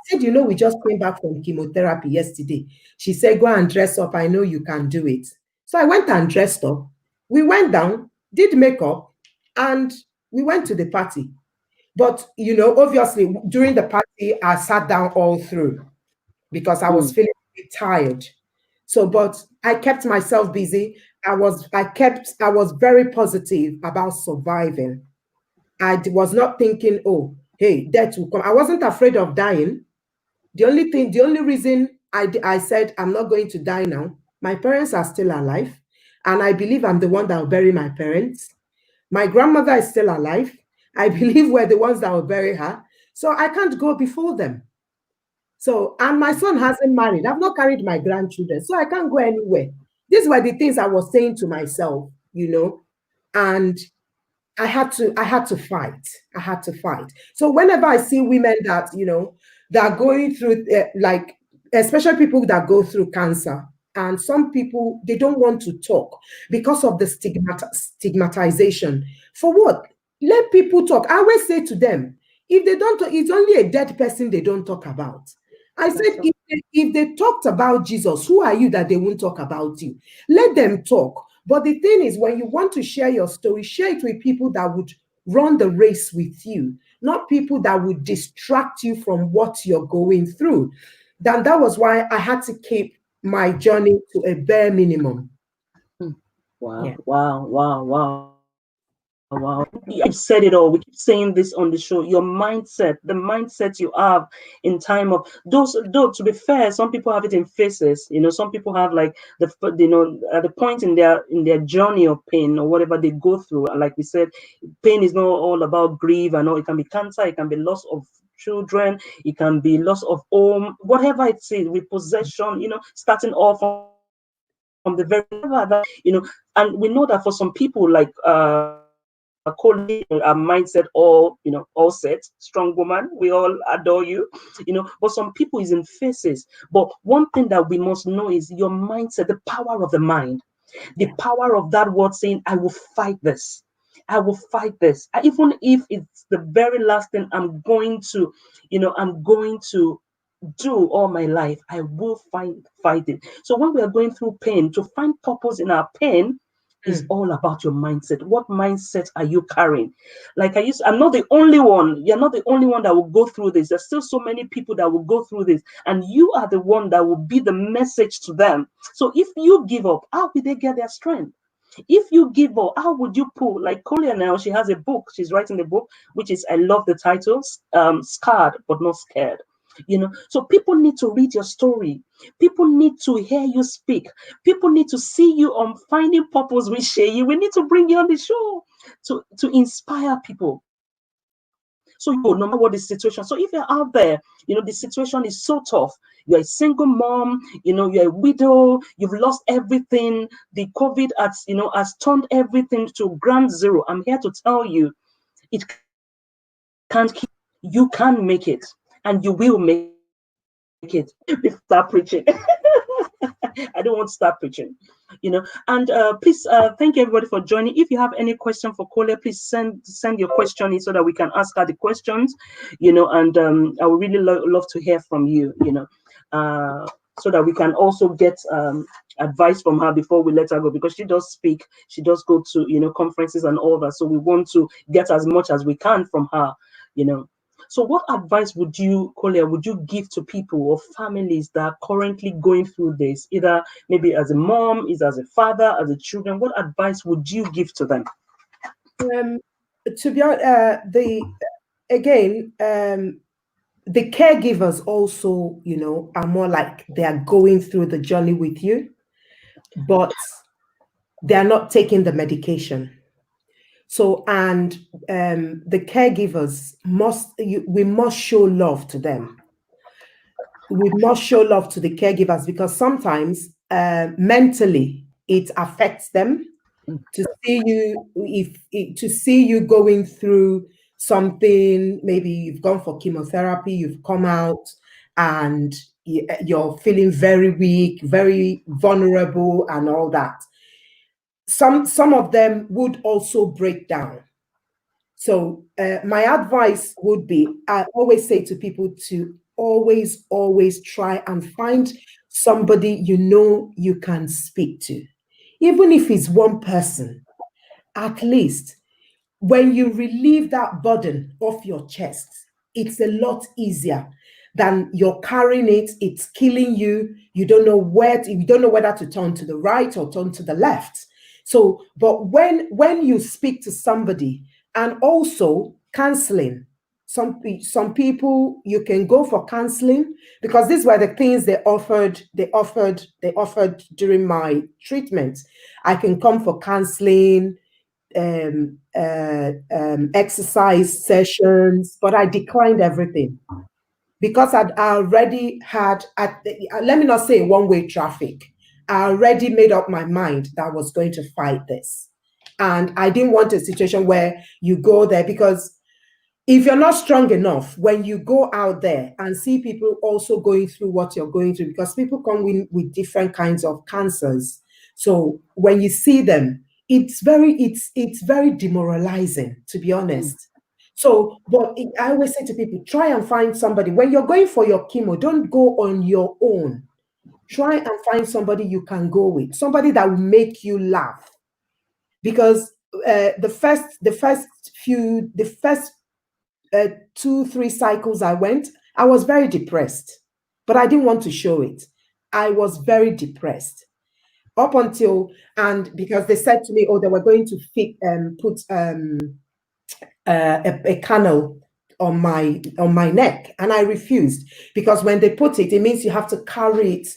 said, we just came back from chemotherapy yesterday. She said, go and dress up. I know you can do it. So I went and dressed up. We went down, did makeup, and we went to the party. But, obviously, during the party, I sat down all through because I was feeling a bit tired. So, but I kept myself busy. I was very positive about surviving. I was not thinking, oh, hey, death will come. I wasn't afraid of dying. The only reason I said I'm not going to die now, my parents are still alive, and I believe I'm the one that will bury my parents. My grandmother is still alive. I believe we're the ones that will bury her. So I can't go before them. So, and my son hasn't married. I've not carried my grandchildren, so I can't go anywhere. These were the things I was saying to myself, and I had to fight. I had to fight. So whenever I see women that, that are going through, especially people that go through cancer, and some people, they don't want to talk because of the stigmatization. For what? Let people talk. I always say to them, if they don't talk, it's only a dead person they don't talk about. I said, if they talked about Jesus, who are you that they won't talk about you? Let them talk. But the thing is, when you want to share your story, share it with people that would run the race with you, not people that would distract you from what you're going through. Then that was why I had to keep my journey to a bare minimum. Wow, Yeah. wow. You've said it all. We keep saying this on the show. Your mindset, the mindset you have in time of those. Though to be fair, some people have it in phases. Some people have like at the point in their journey of pain or whatever they go through. Like we said, pain is not all about grief. I know it can be cancer. It can be loss of children. It can be loss of home. Whatever it is, repossession. Starting off from the very that. And we know that for some people like Koli, our mindset all set, strong woman, we all adore you, but some people is in phases. But one thing that we must know is your mindset, the power of the mind, the power of that word saying, I will fight this. I will fight this. Even if it's the very last thing I'm going to do all my life, I will fight it. So when we are going through pain, to find purpose in our pain is Mm, all about your mindset. What mindset are you carrying? Like I'm not the only one. You're not the only one that will go through this. There's still so many people that will go through this, and you are the one that will be the message to them. So if you give up, how will they get their strength? If you give up, how would you pull? Like Kolia now, she has a book. She's writing a book, which is, I love the title, Scarred but Not Scared. So people need to read your story. People need to hear you speak. People need to see you on Finding Purpose with Seyi. We need to bring you on the show to inspire people. So you know, no matter what the situation. So if you're out there, the situation is so tough. You're a single mom, you're a widow, you've lost everything. The COVID has turned everything to ground zero. I'm here to tell you, it can't kill you. You can make it, and you will make it. Before I start preaching. I don't want to start preaching. And please, thank you everybody for joining. If you have any question for Kolia, please send your question in so that we can ask her the questions. And I would really love to hear from you. Uh, so that we can also get advice from her before we let her go, because she does speak, she does go to conferences and all that. So we want to get as much as we can from her. You know, so what advice would you give to people or families that are currently going through this, either maybe as a mom, is as a father, as a children? What advice would you give to them? um, to be honest, again, the caregivers also, are more like they are going through the journey with you, but they are not taking the medication. So, and the caregivers we must show love to them. We must show love to the caregivers because sometimes mentally it affects them to see you to see you going through something. Maybe you've gone for chemotherapy, you've come out, and you're feeling very weak, very vulnerable, and all that. Some of them would also break down. So my advice would be, I always say to people to always try and find somebody you can speak to, even if it's one person. At least when you relieve that burden off your chest, it's a lot easier than you're carrying it. It's killing you. You don't know whether to turn to the right or turn to the left. So, but when you speak to somebody, and also counseling, some people, you can go for counseling, because these were the things they offered during my treatment. I can come for counseling, exercise sessions, but I declined everything because I already had, let me not say one-way traffic. I already made up my mind that I was going to fight this. And I didn't want a situation where you go there, because if you're not strong enough, when you go out there and see people also going through what you're going through, because people come in with different kinds of cancers. So when you see them, it's very demoralizing, to be Mm, honest. So, but I always say to people, try and find somebody. When you're going for your chemo, don't go on your own. Try and find somebody you can go with, somebody that will make you laugh. Because the first 2, 3 cycles I went, I was very depressed, but I didn't want to show it. I was very depressed up until, and because they said to me, oh, they were going to put a canal on my neck, and I refused, because when they put it, it means you have to carry it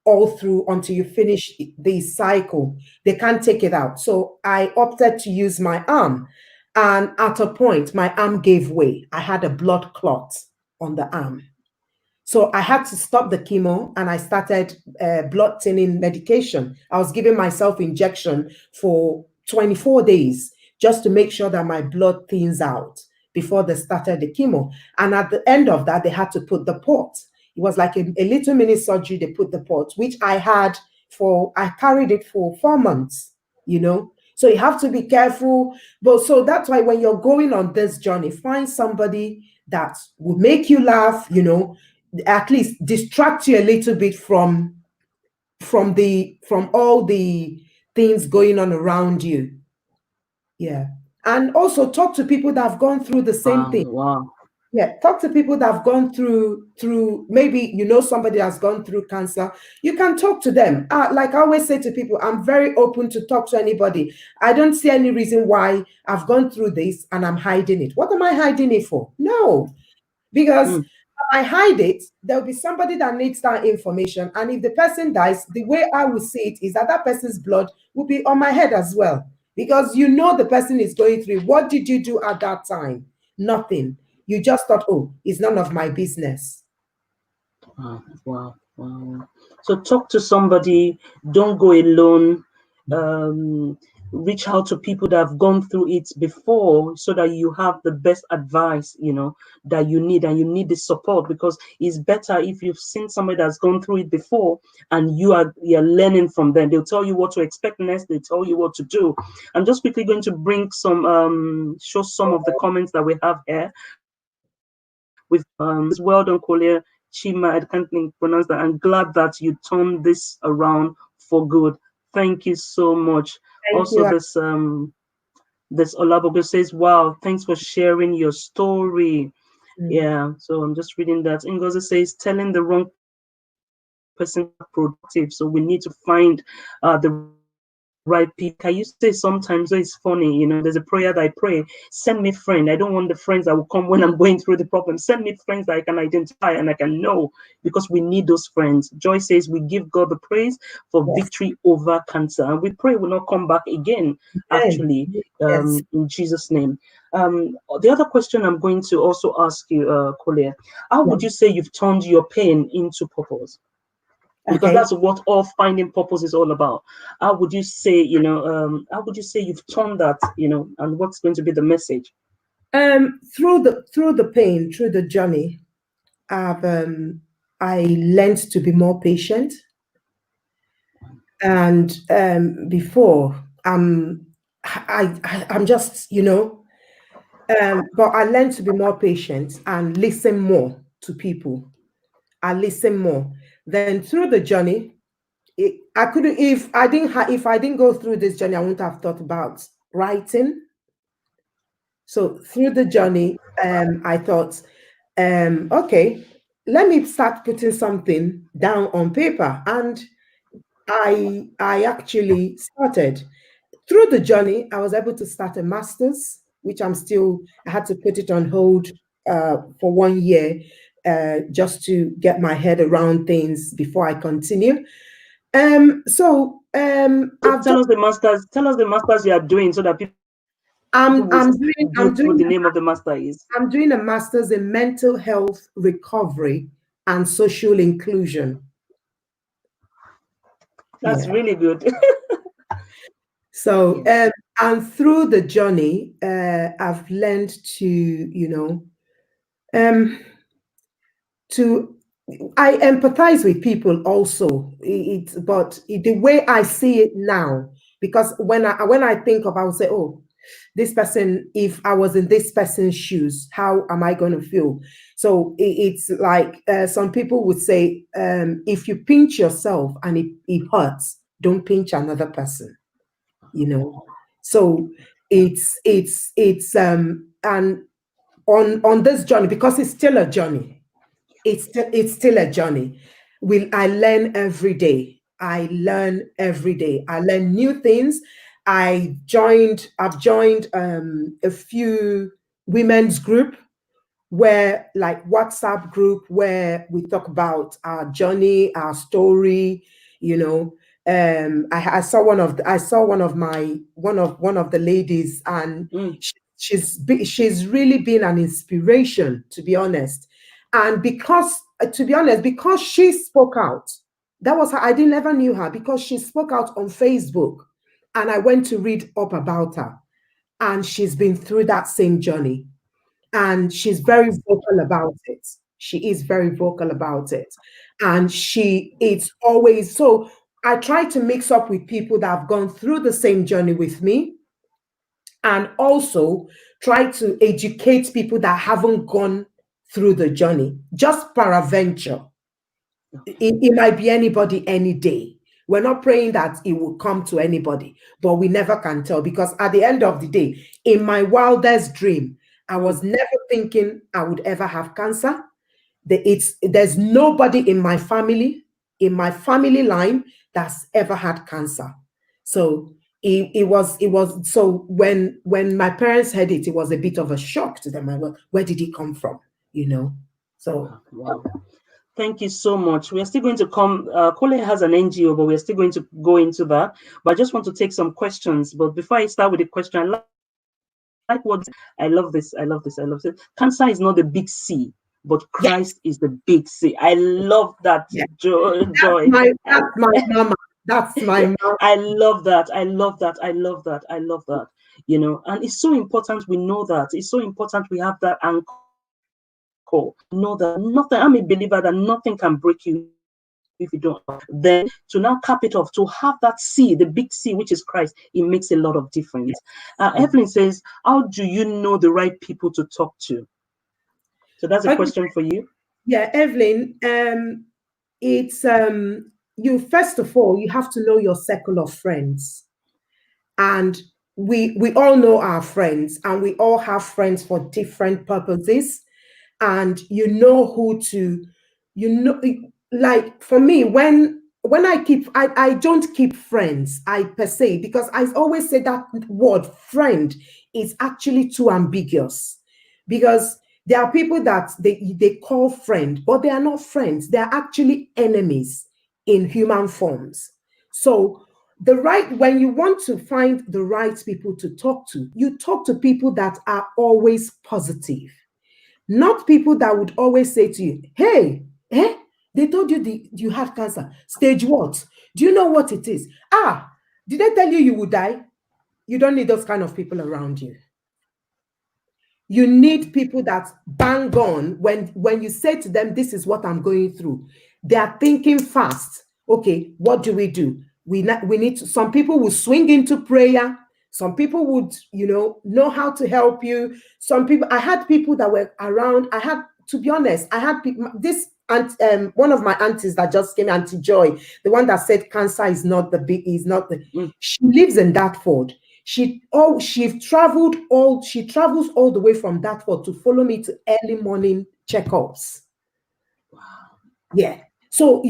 all through until you finish the cycle. They can't take it out. So I opted to use my arm, and at a point my arm gave way. I had a blood clot on the arm. So I had to stop the chemo, and I started blood thinning medication. I was giving myself injection for 24 days just to make sure that my blood thins out before they started the chemo. And at the end of that, they had to put the port. It was like a little mini surgery. They put the port, which I carried it for 4 months. So you have to be careful. But so that's why when you're going on this journey, find somebody that will make you laugh, at least distract you a little bit from all the things going on around you. Yeah. And also talk to people that have gone through the same Wow, thing. wow. Yeah, talk to people that have gone through maybe you know somebody that's gone through cancer. You can talk to them. Like I always say to people, I'm very open to talk to anybody. I don't see any reason why I've gone through this and I'm hiding it. What am I hiding it for? No, because Mm, I hide it, there'll be somebody that needs that information. And if the person dies, the way I will see it is that that person's blood will be on my head as well. Because you know the person is going through. What did you do at that time? Nothing. You just thought, oh, it's none of my business. wow, wow, wow. So talk to somebody. Don't go alone. Um, Reach out to people that have gone through it before, so that you have the best advice, that you need, and you need the support, because it's better if you've seen somebody that's gone through it before and you're learning from them. They'll tell you what to expect next. They tell you what to do. I'm just quickly going to bring show some of the comments that we have here. With well done, Kolia Chima. I can't pronounce that. I'm glad that you turned this around for good. Thank you so much. Thank Also, you. this Olabogo says, wow, thanks for sharing your story. Mm. Yeah, so I'm just reading that. Ngozi says, telling the wrong person productive. So we need to find the right people. Can you say sometimes, so it's funny, there's a prayer that I pray, send me friend. I don't want the friends that will come when I'm going through the problem. Send me friends that I can identify and I can know, because we need those friends. Joy says, we give God the praise for Yes. victory over cancer. And we pray will not come back again, Amen. actually, Yes. in Jesus' name. The other question I'm going to also ask you, Kolia, how Yeah. would you say you've turned your pain into purpose? Because Okay. that's what all finding purpose is all about. How would you say, how would you say you've turned that, and what's going to be the message? Through the pain, through the journey, I've I learned to be more patient. And before, I'm just, but I learned to be more patient and listen more to people. I listen more. Then through the journey, I couldn't if I didn't go through this journey, I wouldn't have thought about writing. So through the journey, I thought, okay, let me start putting something down on paper, and I actually started. Through the journey, I was able to start a master's, which I had to put it on hold for 1 year just to get my head around things before I continue. So I've just, tell us the masters you are doing, so that people will I'm, do I'm what doing, the I'm name of doing, the master is. I'm doing a master's in mental health recovery and social inclusion. That's Yeah. really good. So, Yes. and through the journey, I've learned to, um, to I empathize with people also. The way I see it now, because when I think of, I would say, oh, this person, if I was in this person's shoes, how am I going to feel? So it's like some people would say, if you pinch yourself and it hurts, don't pinch another person. You know, so it's and on this journey, because it's still a journey, it's still a journey. I learn every day. I learn every day. I learn new things. I've joined a few women's group, where like WhatsApp group, where we talk about our journey, our story. You know, I saw one of the ladies, and Mm. she's really been an inspiration, to be honest. And to be honest, because she spoke out, that was her. I didn't ever knew her because she spoke out on Facebook, and I went to read up about her, and she's been through that same journey, and she's very vocal about it. She is very vocal about it. And it's always so. I try to mix up with people that have gone through the same journey with me, and also try to educate people that haven't gone through the journey, just peradventure. It might be anybody any day. We're not praying that it will come to anybody, but we never can tell, because at the end of the day, in my wildest dream, I was never thinking I would ever have cancer. There's nobody in my family line that's ever had cancer. So it was so when my parents heard it, it was a bit of a shock to them. Like, well, where did it come from? You know? So Wow. Thank you so much. We are still going to come. Kole has an NGO, but we are still going to go into that. But I just want to take some questions. But before I start with the question, I like what I love this. I love this. I love this. Cancer is not the big C, but yes, Christ is the big C. I love that, yeah. Joy. That's my mama. That's my Yeah, mom. I love that. I love that. I love that. I love that. You know, and it's so important we know that. It's so important we have that anchor. Know that nothing, I'm a believer that nothing can break you if you don't. Then to now cap it off, to have that C, the big C, which is Christ, it makes a lot of difference. Yes. Evelyn says, how do you know the right people to talk to? So that's a Okay. question for you. Yeah, Evelyn. It's you first of all, you have to know your circle of friends. And we all know our friends, and we all have friends for different purposes. And you know who to, you know, like for me, when I don't keep friends, I per se, because I always say that word friend is actually too ambiguous, because there are people that they call friend, but they are not friends. They are actually enemies in human forms. So when you want to find the right people to talk to, you talk to people that are always positive, not people that would always say to you, hey, they told you you have cancer. Stage what? Do you know what it is? Ah, did they tell you you would die? You don't need those kind of people around you. You need people that bang on when you say to them, this is what I'm going through. They are thinking fast. Okay, what do? We need to, some people will swing into prayer. Some people would, know how to help you. Some people, I had people that were around. To be honest, I had people, this and one of my aunties that just came, Auntie Joy, the one that said cancer is not the big, is not the, she lives in Dartford. She travels all the way from Dartford to follow me to early morning checkups. Wow. Yeah. So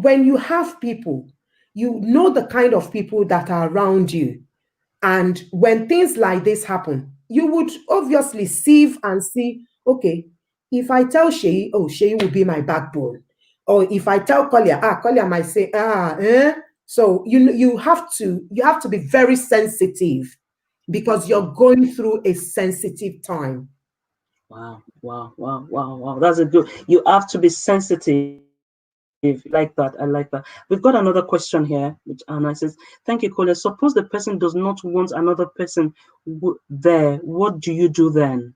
when you have people, you know the kind of people that are around you. And when things like this happen, you would obviously sieve and see, okay, if I tell Seyi, oh, Seyi will be my backbone. Or if I tell Kolia, Kolia might say, So you have to be very sensitive, because you're going through a sensitive time. Wow, wow, wow, wow, wow. That's a good. You have to be sensitive. Like that. I like that. We've got another question here, which Anna says, thank you, Kolia. Suppose the person does not want another person there. What do you do then?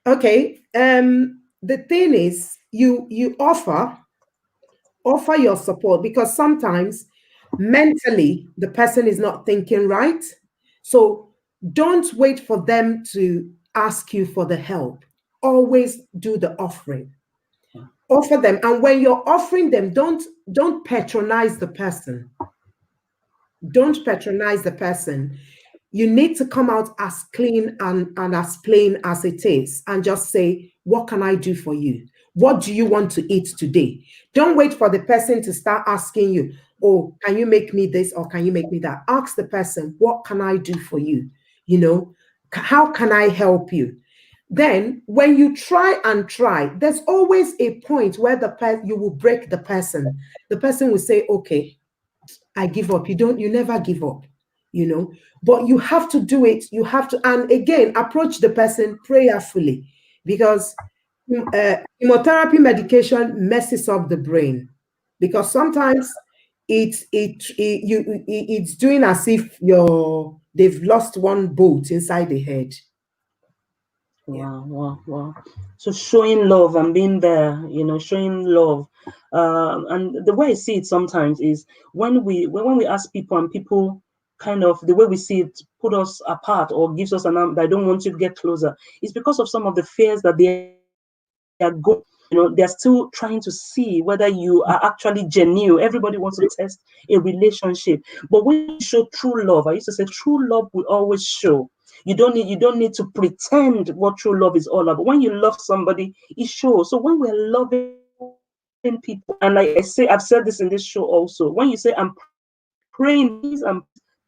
Okay. The thing is, you offer your support, because sometimes mentally the person is not thinking right. So don't wait for them to ask you for the help. Always do the offering. Yeah. Offer them, and when you're offering them, don't patronize the person. Don't patronize the person. You need to come out as clean and as plain as it is, and just say, what can I do for you? What do you want to eat today? Don't wait for the person to start asking you, oh, can you make me this or can you make me that? Ask the person, what can I do for you? How can I help you? Then when you try, there's always a point where you will break the person. The person will say, okay, I give up. You never give up, but you have to do it. You have to, and again, approach the person prayerfully, because chemotherapy medication messes up the brain, because sometimes it's doing as if they've lost one bolt inside the head. Yeah. Wow, wow, wow. So showing love and being there, showing love. And the way I see it sometimes is when we ask people and people kind of the way we see it put us apart or gives us an arm, they don't want you to get closer. It's because of some of the fears that they have are going, they're still trying to see whether you are actually genuine. Everybody wants to test a relationship. But when you show true love, I used to say true love will always show. You don't need to pretend what true love is all about. When you love somebody, it shows. So when we're loving people, and like I say, I've said this in this show also, when you say I'm praying, please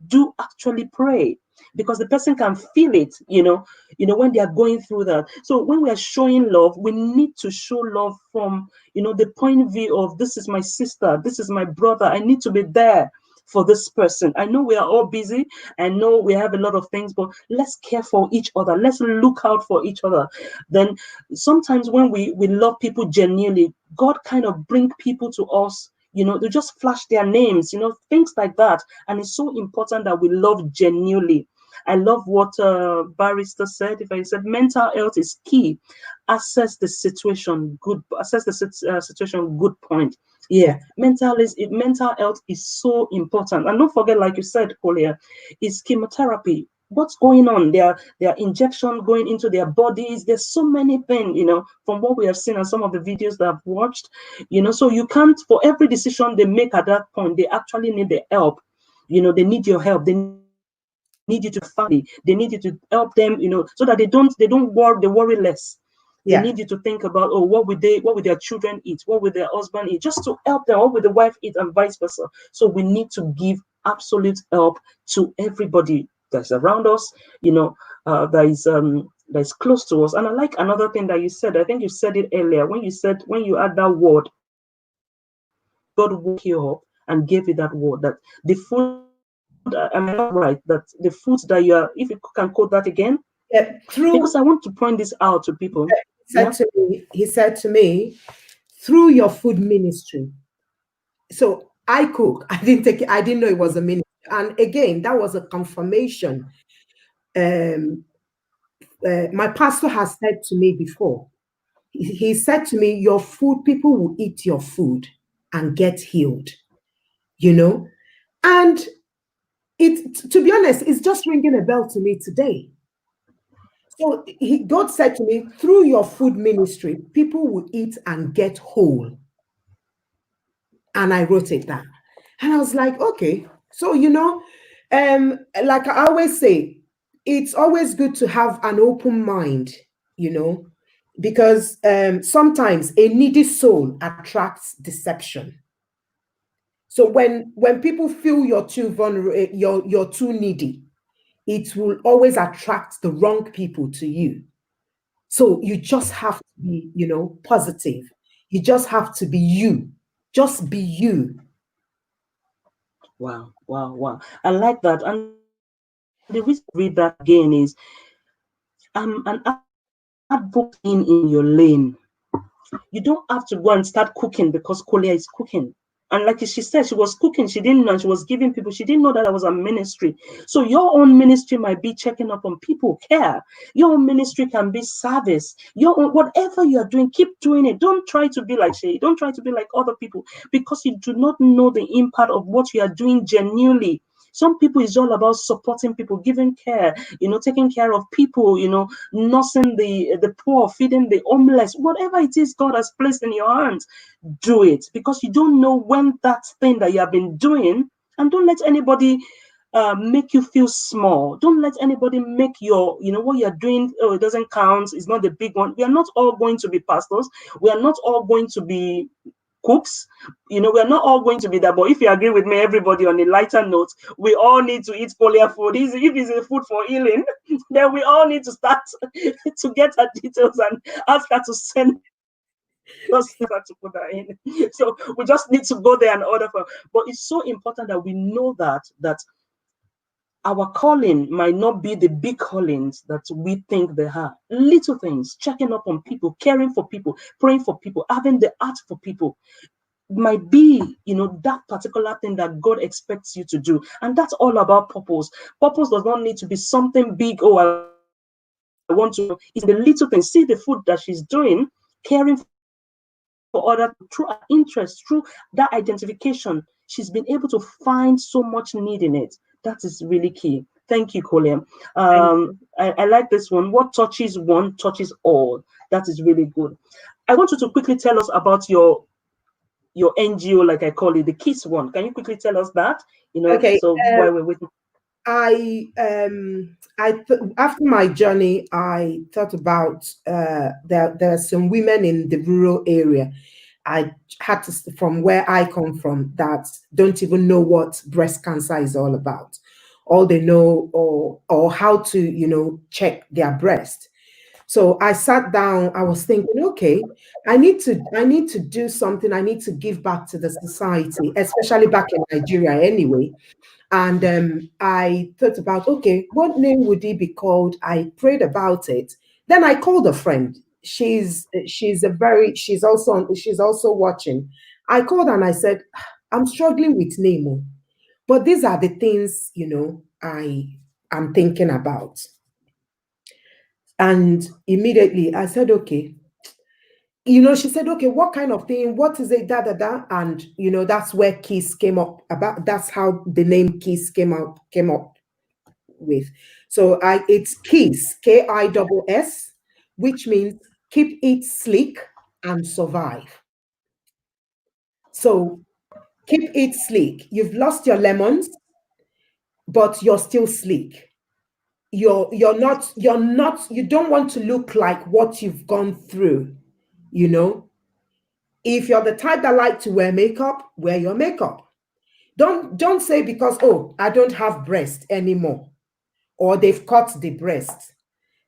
do actually pray, because the person can feel it, when they are going through that. So when we are showing love, we need to show love from, the point of view of, this is my sister, this is my brother, I need to be there for this person. I know we are all busy. I know we have a lot of things, but let's care for each other. Let's look out for each other. Then sometimes when we love people genuinely, God kind of bring people to us, they just flash their names, things like that. And it's so important that we love genuinely. I love what Barrister said. If I said mental health is key, assess the situation. Good point. Yeah, mental health is so important. And don't forget, like you said, Kolia, is chemotherapy. What's going on? There are injections going into their bodies. There's so many things, from what we have seen and some of the videos that I've watched, so you can't, for every decision they make at that point, they actually need the help. They need your help. They need you to family. They need you to help them, so that they worry less. They need you to think about, what would their children eat? What would their husband eat? Just to help them, what would the wife eat, and vice versa. So we need to give absolute help to everybody that's around us, that is close to us. And I like another thing that you said. I think you said it earlier when you add that word, God woke you up and gave you that word, that the food. Am I not right? That the foods that you are, if you can quote that again, because I want to point this out to people. He said to me, through your food ministry. So I cook. I didn't know it was a ministry. And again, that was a confirmation. My pastor has said to me before, he said to me, your food, people will eat your food and get healed, and to be honest, it's just ringing a bell to me today. So God said to me, through your food ministry, people will eat and get whole. And I wrote it down. And I was like, okay. So, like I always say, it's always good to have an open mind, because sometimes a needy soul attracts deception. So when people feel you're too vulnerable, you're too needy, it will always attract the wrong people to you. So you just have to be, positive. You just have to be you. Just be you. Wow. I like that. And the reason I read that again is I'm an advocate in your lane. You don't have to go and start cooking because Kolia is cooking. And like she said, she was cooking. She didn't know. She was giving people. She didn't know that was a ministry. So your own ministry might be checking up on people, care. Your own ministry can be service. Your own, whatever you are doing, keep doing it. Don't try to be like Seyi. Don't try to be like other people, because you do not know the impact of what you are doing genuinely. Some people is all about supporting people, giving care, taking care of people, nursing the poor, feeding the homeless, whatever it is God has placed in your hands, do it, because you don't know when that thing that you have been doing, and don't let anybody make you feel small. Don't let anybody make your, what you're doing, it doesn't count, it's not the big one. We are not all going to be pastors. We are not all going to be cooks. We're not all going to be that. But if you agree with me, everybody, on a lighter note, we all need to eat Kolia food. If it's a food for healing, then we all need to start to get her details and ask her to send us to put that in. So we just need to go there and order for. But it's so important that we know that our calling might not be the big callings that we think they are. Little things, checking up on people, caring for people, praying for people, having the heart for people might be, that particular thing that God expects you to do. And that's all about purpose. Purpose does not need to be something big. Oh, I want to. It's the little things. See the food that she's doing, caring for other, through her interest, through that identification, she's been able to find so much need in it. That is really key. Thank you, Kolia. Thank I like this one touches all. That is really good. I want you to quickly tell us about your NGO, like I call it, the KISS one. Can you quickly tell us that? Okay. So while we're waiting. After my journey, I thought about there are some women in the rural area. I had to from where I come from that don't even know what breast cancer is all about. All they know or how to check their breast. So I sat down, I was thinking, okay, I need to do something. I need to give back to the society, especially back in Nigeria anyway. And I thought about, okay, what name would it be called? I prayed about it. Then I called a friend. She's also watching. I called and I said, I'm struggling with name, oh, but these are the things I am thinking about. And immediately I said, okay. She said, okay, what kind of thing? What is it? Da da da. And that's where Kiss came up about. That's how the name Kiss came up with. So it's Kiss, KISS, which means keep it sleek and survive. So keep it sleek. You've lost your lemons, but you're still sleek. You're not you don't want to look like what you've gone through, you know. If you're the type that like to wear makeup, wear your makeup. Don't say because, oh, I don't have breast anymore, or they've cut the breast,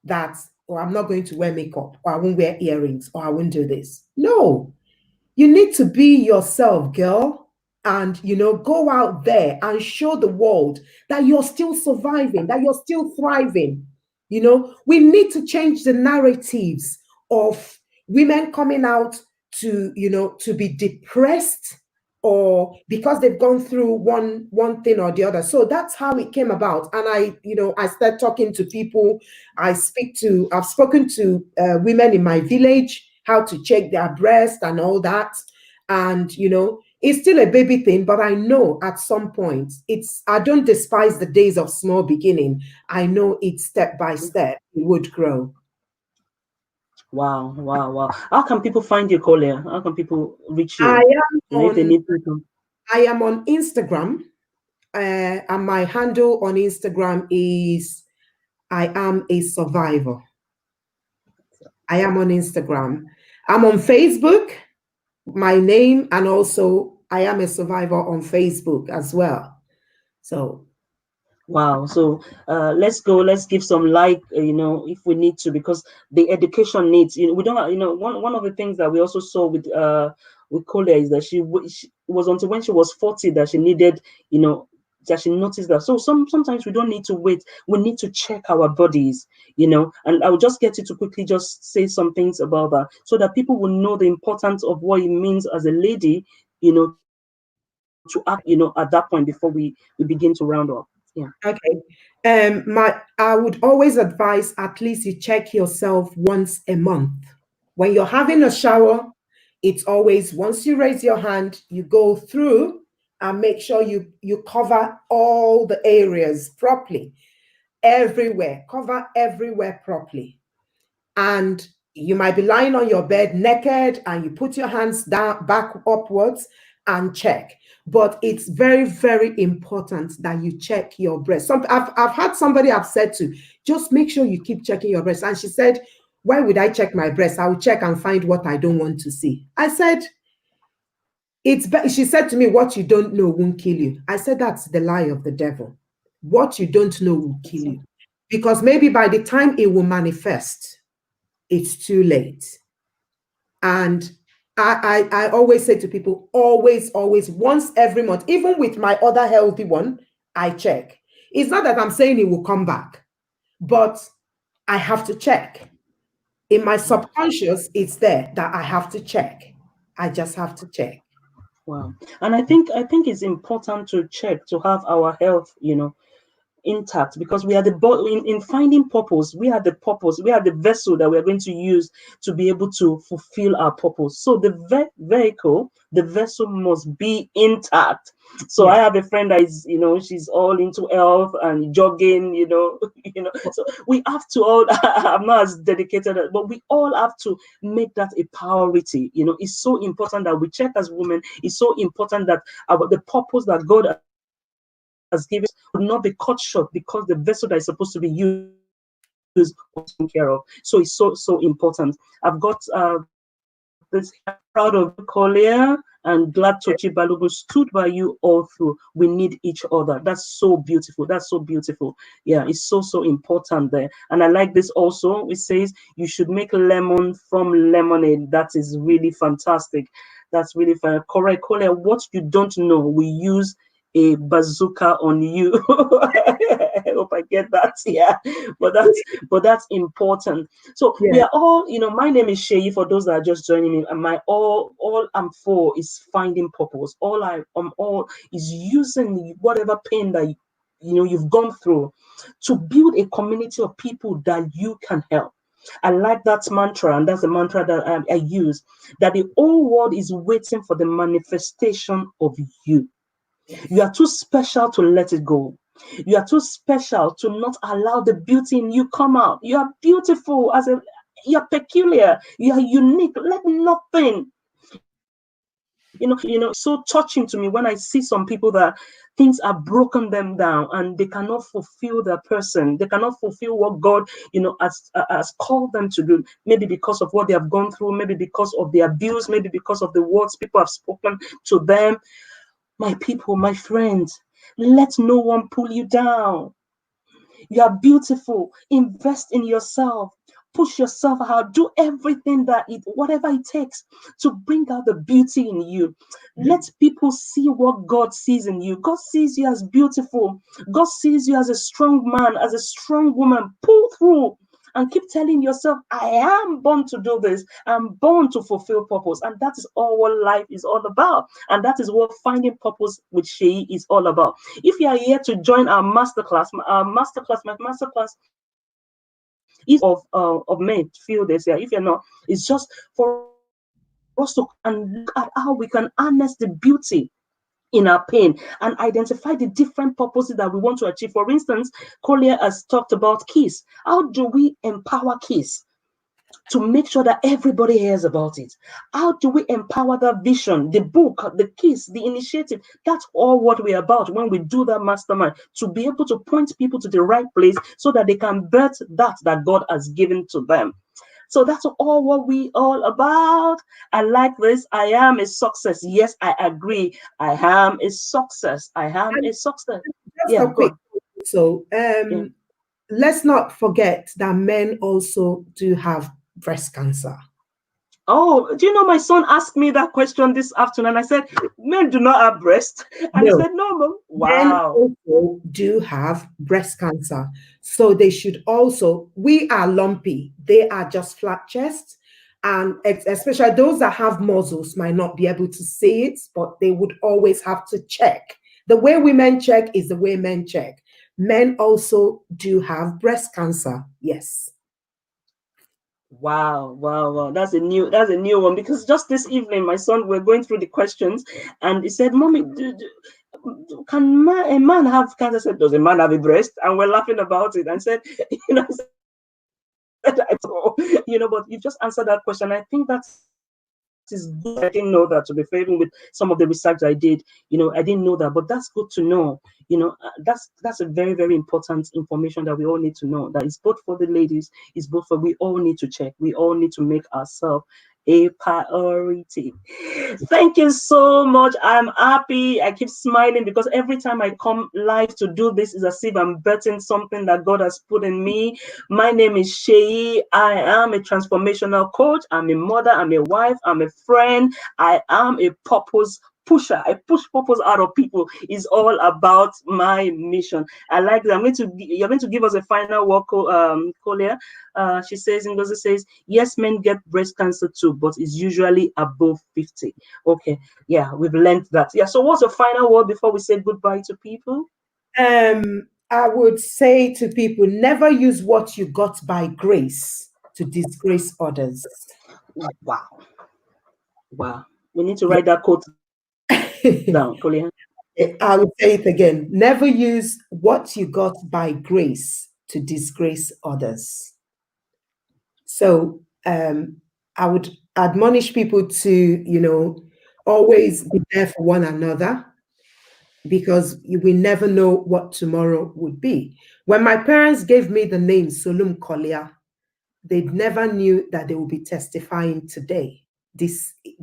that, or I'm not going to wear makeup, or I won't wear earrings, or I won't do this. No, you need to be yourself, girl, and go out there and show the world that you're still surviving, that you're still thriving. We need to change the narratives of women coming out to be depressed, or because they've gone through one thing or the other. So that's how it came about. And I started talking to people. I've spoken to women in my village, how to check their breast and all that. And it's still a baby thing, but I know at some point I don't despise the days of small beginning. I know it's step by step it would grow. Wow, wow, wow. How can people find you, Kolia? How can people reach I you? am If they on need people. I am on Instagram, and my handle on Instagram is I am a survivor. I am on Instagram. I'm on Facebook, my name, and also I am a survivor on Facebook as well. So Wow. So let's go. Let's give some like, if we need to, because the education needs. We don't. One of the things that we also saw with Kolia is that she it was until when she was 40 that she needed, that she noticed that. So sometimes we don't need to wait. We need to check our bodies. And I will just get you to quickly just say some things about that, so that people will know the importance of what it means as a lady, to act, at that point before we begin to round up. Yeah. okay. I would always advise at least you check yourself once a month. When you're having a shower, it's always once you raise your hand, you go through and make sure you cover all the areas properly. Everywhere. Cover everywhere properly. And you might be lying on your bed naked and you put your hands down, back upwards, and check. But it's very, very important that you check your breast. I've had somebody I've said to, just make sure you keep checking your breast. And she said, why would I check my breast? I will check and find what I don't want to see. I said, she said to me, what you don't know won't kill you. I said, that's the lie of the devil. What you don't know will kill you. Because maybe by the time it will manifest, it's too late. And I always say to people, always, always, once every month, even with my other healthy one, I check. It's not that I'm saying it will come back, but I have to check. In my subconscious, it's there that I have to check. I just have to check. Wow. And I think it's important to check, to have our health, intact, because we are in finding purpose. We are the purpose. We are the vessel that we are going to use to be able to fulfill our purpose. So the vehicle, the vessel must be intact. So I Yeah. have a friend that is, she's all into health and jogging, So we have to all. I'm not as dedicated, but we all have to make that a priority. It's so important that we check as women. It's so important that the purpose that God has given would not be cut short because the vessel that is supposed to be used was not taken care of. So it's so important. I've got this here. I'm proud of you, Kolia, and glad Tochi Balogun stood by you all through. We need each other. That's so beautiful. That's so beautiful. Yeah, it's so important there. And I like this also. It says you should make lemon from lemonade. That is really fantastic. That's really fun. Correct, Kolia. What you don't know, we use a bazooka on you. I hope I get that. Yeah, but that's important. So we Yeah. are all, my name is Seyi for those that are just joining me, and my all I'm for is finding purpose. All I am all is using whatever pain that you've gone through to build a community of people that you can help. I like that mantra, and that's the mantra that I use, that the whole world is waiting for the manifestation of you. You Yes. are too special to let it go. You are too special to not allow the beauty in you come out. You are beautiful you're peculiar. You are unique. Let nothing, it's so touching to me when I see some people that things are broken them down and they cannot fulfill their person. They cannot fulfill what God, has called them to do. Maybe because of what they have gone through, maybe because of the abuse, maybe because of the words people have spoken to them. My people, my friends, let no one pull you down. You are beautiful. Invest in yourself. Push yourself out. Do everything whatever it takes to bring out the beauty in you. Let people see what God sees in you. God sees you as beautiful. God sees you as a strong man, as a strong woman. Pull through and keep telling yourself, I am born to do this. I'm born to fulfill purpose. And that is all what life is all about. And that is what finding purpose with Seyi is all about. If you are here to join our masterclass, my masterclass is of May few days here. If you're not, it's just for us to and look at how we can harness the beauty in our pain and identify the different purposes that we want to achieve. For instance, Kolia has talked about KISS. How do we empower KISS to make sure that everybody hears about it? How do we empower that vision, the book, the KISS, the initiative? That's all what we're about when we do that mastermind, to be able to point people to the right place so that they can birth that God has given to them. So that's all what we all about. I like this. I am a success. Yes, I agree. I am a success. I am And a success. just Yeah, a quick, good. so Yeah. let's not forget that men also do have breast cancer. Oh, do you know my son asked me that question this afternoon? I said, men do not have breast. And he No, said, no, mom. men Wow. also do have breast cancer. So they should also, we are lumpy, they are just flat chest. And especially those that have muscles might not be able to see it, but they would always have to check. The way women check is the way men check. Men also do have breast cancer. Yes. Wow, wow, wow. That's a new one, because just this evening my son we're going through the questions and he said, Mommy, can a man have cancer? I said, does a man have a breast? And we're laughing about it. And said, I said, I don't know, but you just answered that question. I think that is good. I didn't know that, to be fair, even with some of the research I did. I didn't know that, but that's good to know. That's a very, very important information that we all need to know. That is both for the ladies, is both for, we all need to check. We all need to make ourselves a priority. Thank you so much. I'm happy. I keep smiling because every time I come live to do this, is as if I'm betting something that God has put in me. My name is Seyi. I am a transformational coach. I'm a mother. I'm a wife. I'm a friend. I am a purpose pusher. I push purpose out of people. It's all about my mission. I like that. You're going to give us a final word, Kolia. She says, Ngozi says, yes, men get breast cancer too, but it's usually above 50. Okay, yeah, we've learned that. Yeah, so what's the final word before we say goodbye to people? Um, I would say to people, never use what you got by grace to disgrace others. Wow. Wow. We need to write that quote down, Kolia. I would say it again. Never use what you got by grace to disgrace others. So I would admonish people to, always be there for one another, because we never know what tomorrow would be. When my parents gave me the name SolumKolia, they never knew that they will be testifying today. They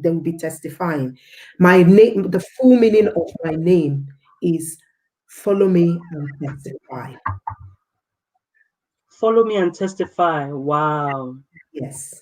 will be testifying. My name, the full meaning of my name is follow me and testify. Follow me and testify. Wow. Yes.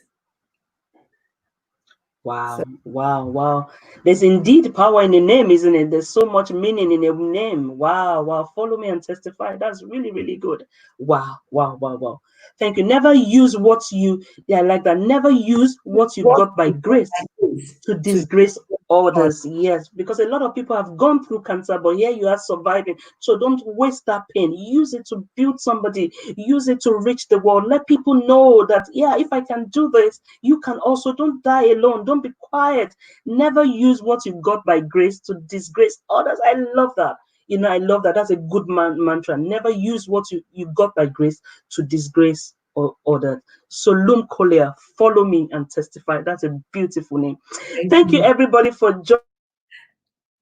So Wow, wow, wow. There's indeed power in the name, isn't it? There's so much meaning in a name. Wow, wow. Follow me and testify. That's really, really good. Wow, wow, wow, wow. Thank you. Never use what you, yeah, like that. Never use what you what got by grace to to disgrace others. Yes, because a lot of people have gone through cancer, but here you are surviving. So don't waste that pain. Use it to build somebody, use it to reach the world. Let people know that, yeah, if I can do this, you can also. Don't die alone. Don't be quiet. Never use what you got by grace to disgrace others. I love that. I love that. That's a good mantra. Never use what you got by grace to disgrace others. SolumKolia, follow me and testify. That's a beautiful name. Thank you, everybody, for joining.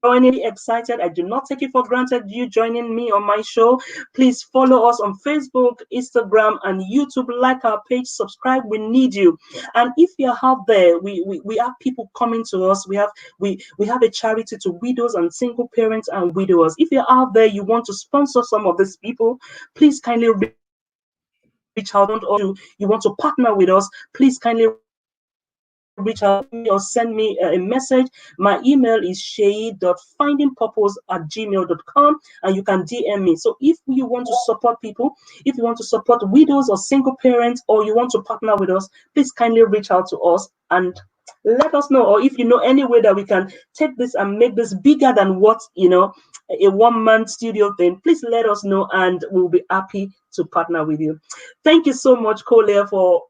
Excited. I do not take it for granted you joining me on my show. Please follow us on Facebook, Instagram, and YouTube. Like our page, subscribe. We need you. And if you're out there, we have people coming to us. We have a charity to widows and single parents and widowers. If you're out there, you want to sponsor some of these people, please kindly reach out. You want to partner with us, please kindly reach out to me or send me a message. My email is sheyi.findingpurpose@gmail.com, and you can DM me. So if you want to support people, if you want to support widows or single parents, or you want to partner with us, please kindly reach out to us and let us know. Or if you know any way that we can take this and make this bigger than what a one-man studio thing, please let us know and we'll be happy to partner with you. Thank you so much, Kolia, for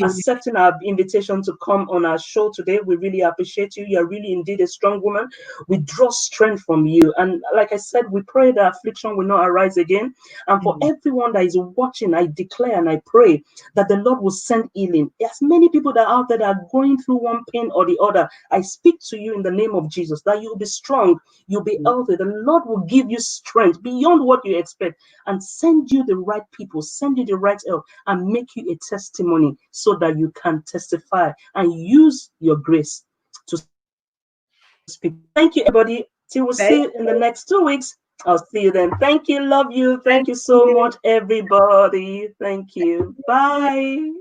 accepting our invitation to come on our show today. We really appreciate you. You're really indeed a strong woman. We draw strength from you. And like I said, we pray that affliction will not arise again. And for everyone that is watching, I declare and I pray that the Lord will send healing. There's many people that are out there that are going through one pain or the other. I speak to you in the name of Jesus that you'll be strong, you'll be healthy. The Lord will give you strength beyond what you expect and send you the right people, send you the right help, and make you a testimony so that you can testify and use your grace to speak. Thank you, everybody. Till we'll see you in the next 2 weeks. I'll see you then. Thank you. Love you. Thank you so much, everybody. Thank you. Bye.